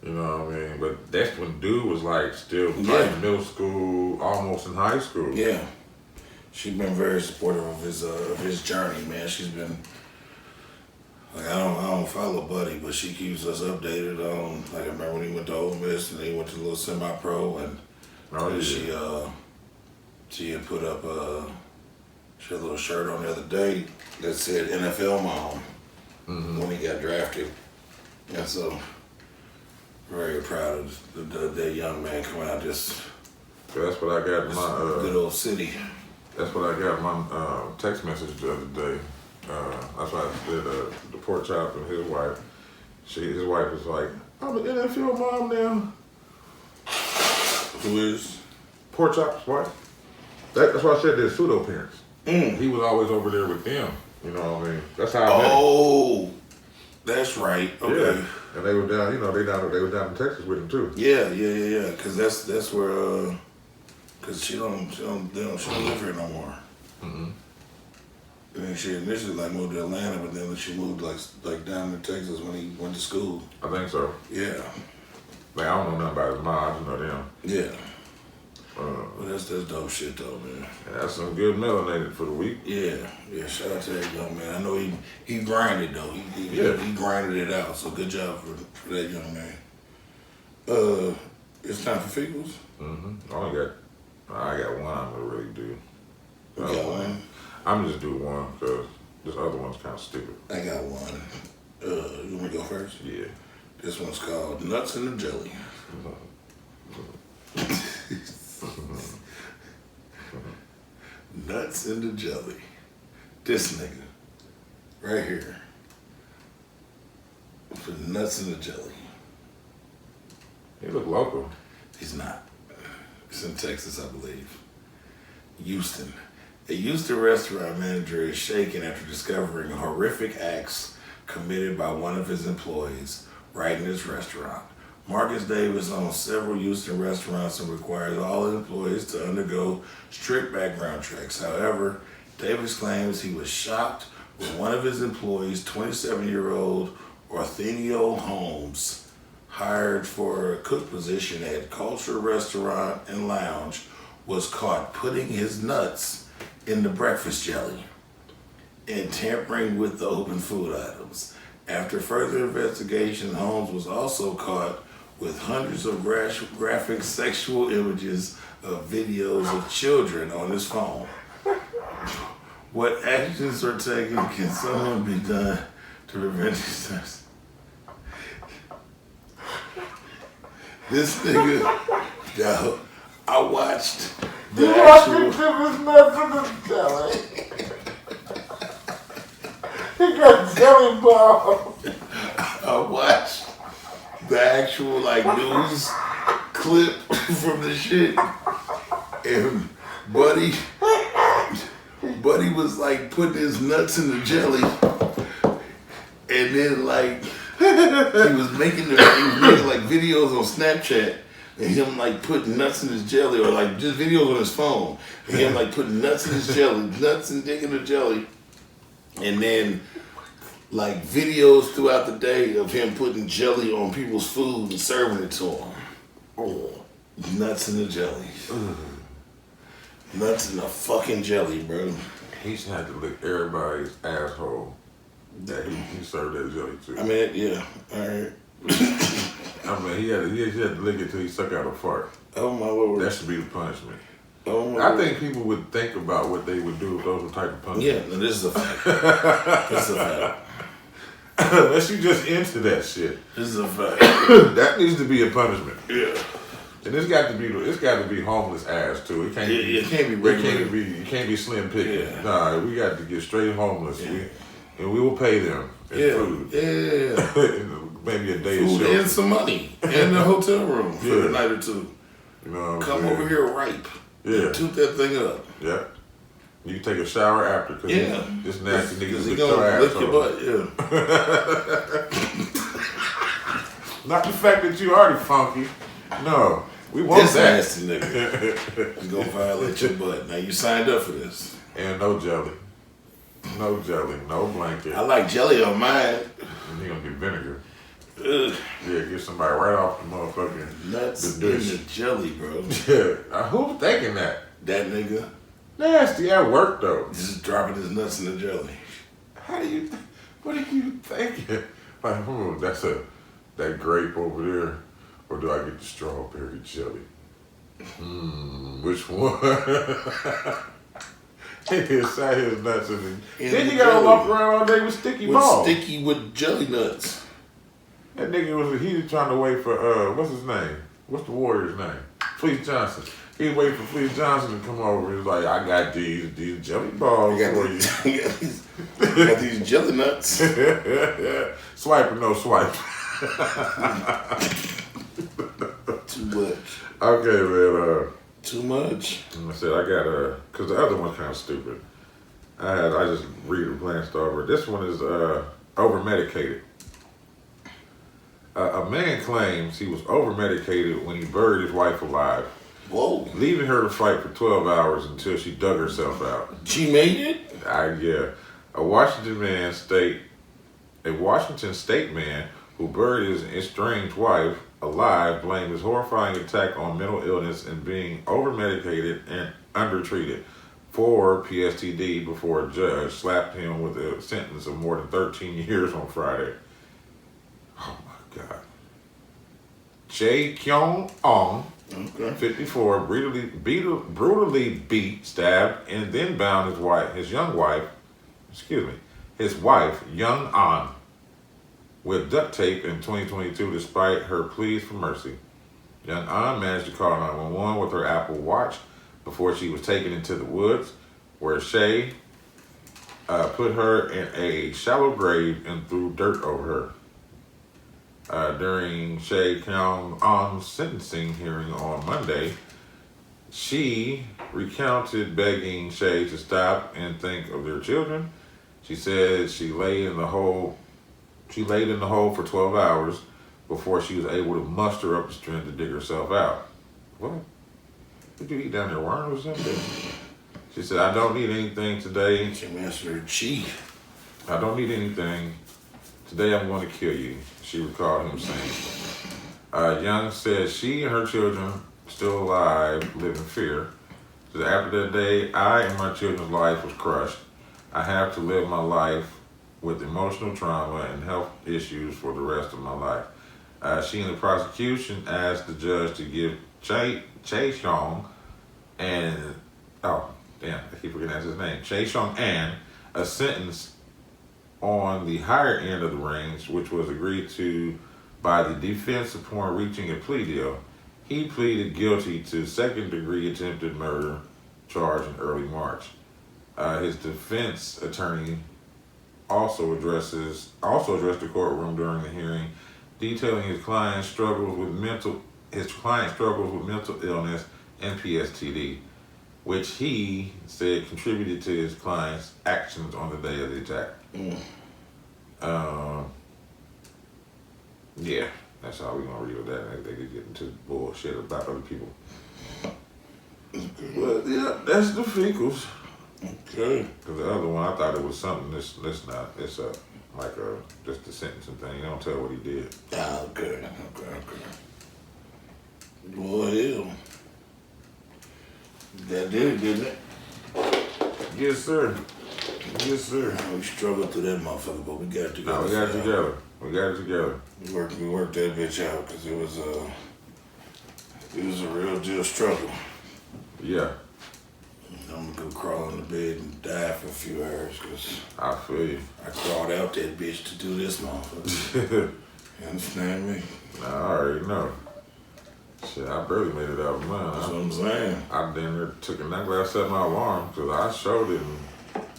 You know what I mean? But that's when dude was like still probably in middle school, almost in high school. Yeah. She's been very supportive of his journey, man. She's been like I don't follow Buddy, but she keeps us updated on like I remember when he went to Ole Miss and then he went to a little semi-pro and she had put up she had a little shirt on the other day that said NFL Mom when he got drafted. And so very proud of that young man coming out this. That's what I got in my good old city. That's what I got in my text message the other day. That's why I said the pork chop and his wife. His wife was like, "I'm an NFL mom now." Who is? Pork chop's wife. That's why I said they're pseudo parents. He was always over there with them. You know what I mean? That's how I met him. Oh, that's right. Okay. Yeah. And they were down. They were down in Texas with him too. Yeah. Because that's where. Because she don't live here no more. And she initially like moved to Atlanta, but then she moved like down to Texas when he went to school. I think so. Yeah. Like, I don't know nothing about his mom. I just know them. Yeah. Well, that's dope shit though, man. That's some good melanated for the week. Yeah. Shout out to that young man. I know he grinded though. He grinded it out. So good job for that young man. It's time for Figgles. I got one I'm gonna really do. You got one? I'm gonna just do one because this other one's kind of stupid. I got one. You want me to go first? Yeah. This one's called Nuts in the Jelly. Nuts in the Jelly. This nigga right here for nuts in the jelly. He look local. He's not. It's in Texas, I believe. Houston. A Houston restaurant manager is shaken after discovering horrific acts committed by one of his employees right in his restaurant. Marcus Davis owns several Houston restaurants and requires all employees to undergo strict background checks. However, Davis claims he was shocked when one of his employees, 27-year-old Orthenio Holmes, hired for a cook position at Culture Restaurant and Lounge, was caught putting his nuts in the breakfast jelly and tampering with the open food items. After further investigation, Holmes was also caught with hundreds of graphic sexual images of videos of children on his phone. What actions are taken? Can someone be done to prevent this? This nigga, yo, I watched the He got jelly balls. I watched the actual like news clip from the shit, and Buddy was like putting his nuts in the jelly, and then like he was making like videos on Snapchat, and him like putting nuts in his jelly, or like just videos on his phone, and him like putting nuts in his jelly, nuts and dick in the jelly, and then like videos throughout the day of him putting jelly on people's food and serving it to them. Oh, nuts in the jelly. Nuts in the fucking jelly, bro. He should have to lick everybody's asshole that he served that jelly to. I mean, yeah, alright. I mean, he had to lick it till he suck out a fart. Oh my lord. That should be the punishment. Oh my I lord. think people would think about what they would do if those were type of punishment. Yeah, no, this is a fact. This is a fact. Unless you just into that shit. This is a fact. That needs to be a punishment. Yeah. And it's got to be homeless ass too. It can't be. It can't be regular. It can't be slim picking. Yeah. Nah, we got to get straight homeless. Yeah. And we will pay them in food. Yeah. Maybe a day Food of shelter. and some money. And a hotel room for a night or two. You know what I'm Come saying? over here ripe. Yeah. And toot that thing up. Yeah. You can take a shower after because this nasty nigga he lick your gonna lick ass your butt, Not the fact that you already funky. No. We want this that. nasty nigga. He's gonna violate your butt. Now you signed up for this. And no jelly. No jelly. No blanket. I like jelly on mine. And you gonna get vinegar. Ugh. Yeah, get somebody right off the motherfucking Nuts the in dish. the jelly, bro. Yeah. Who's thinking that? That nigga Nasty at work though. just dropping his nuts in the jelly. What are you thinking? Like, that's that grape over there, or do I get the strawberry jelly? Which one? He sat his nuts in then the you gotta jelly. walk around all day with sticky balls. Sticky with jelly nuts. That nigga he was trying to wait for what's his name? What's the Warrior's name? Fleece Johnson. He was waiting for Fleece Johnson to come over. He was like, I got these jelly balls for you. Got these jelly nuts. Swipe or no swipe. Too much. Okay, man. Too much. I said I got cause the other one's kind of stupid. I just read and glanced over. This one is over medicated. A man claims he was over medicated when he buried his wife alive, Whoa. leaving her to fight for 12 hours until she dug herself out. She made it? Yeah. A Washington State man who buried his estranged wife alive blamed his horrifying attack on mental illness and being over-medicated and undertreated for PSTD before a judge slapped him with a sentence of more than 13 years on Friday. Oh my God. Jae Kyung-ong, 54, brutally beat, stabbed, and then bound his wife, Young An, with duct tape in 2022 despite her pleas for mercy. Young An managed to call 911 with her Apple Watch before she was taken into the woods, where Shay put her in a shallow grave and threw dirt over her. During Shay Kyung-on's sentencing hearing on Monday, she recounted begging Shay to stop and think of their children. She said she laid in the hole for 12 hours before she was able to muster up the strength to dig herself out. What? Did you eat down there worms or something? She said, I don't need anything today. She mastered chi. I don't need anything. Today I'm going to kill you, she recalled him saying. Young said she and her children, still alive, live in fear. She said, after that day, I and my children's life was crushed. I have to live my life with emotional trauma and health issues for the rest of my life. She and the prosecution asked the judge to give Chae Chong and, I keep forgetting that's his name, Chae Chong An, a sentence on the higher end of the range, which was agreed to by the defense upon reaching a plea deal. He pleaded guilty to second-degree attempted murder charge in early March. His defense attorney also addressed the courtroom during the hearing, detailing his client's struggles with mental illness and PSTD, which he said contributed to his client's actions on the day of the attack. Yeah, that's all we're gonna read with that. They could get into bullshit about other people. But yeah, that's the Feekles. Okay. Because the other one, I thought it was something. It's not. It's just a sentencing thing. They don't tell what he did. Okay. Boy, hell. That did it, didn't it? Yes, sir. Yes, sir. We struggled through that motherfucker, but we got it together. No, we got it together. We worked that bitch out because it was a real deal struggle. Yeah. I'm gonna go crawl in the bed and die for a few hours because I feel you. I crawled out that bitch to do this motherfucker. You understand me? I already know. Shit, I barely made it out of mine. That's what I'm saying. I then took a nap after I set my alarm because I showed it and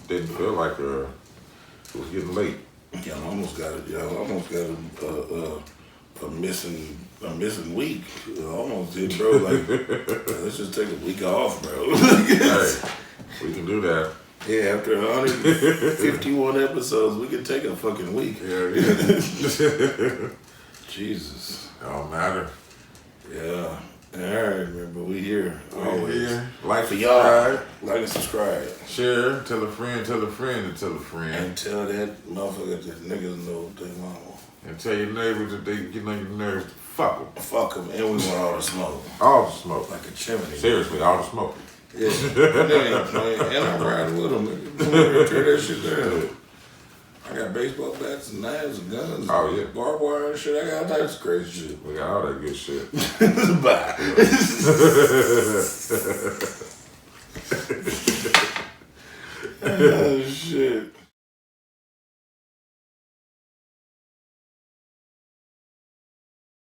didn't feel like it was getting late. Y'all almost got a missing week. Almost did, bro. Like, let's just take a week off, bro. Hey, we can do that. Yeah, after 151 episodes, we can take a fucking week. Yeah. Jesus. It don't matter. Yeah. All right, man, but we here always. Here. Like, for y'all, subscribe. like and subscribe. Share, tell a friend, tell a friend, and tell a friend. And tell that motherfucker that niggas know what they want. And tell your neighbors that they get on your nerves, fuck them. Fuck them, and we want all the smoke. All the smoke. Like a chimney. Seriously, all the smoke. Yeah. They ain't playing. And I'm riding with them. Nigga. Tear that shit down. I got baseball bats and knives and guns. Oh, yeah. Barbed wire and shit. I got all types of crazy shit. We got all that good shit. Bye. Oh,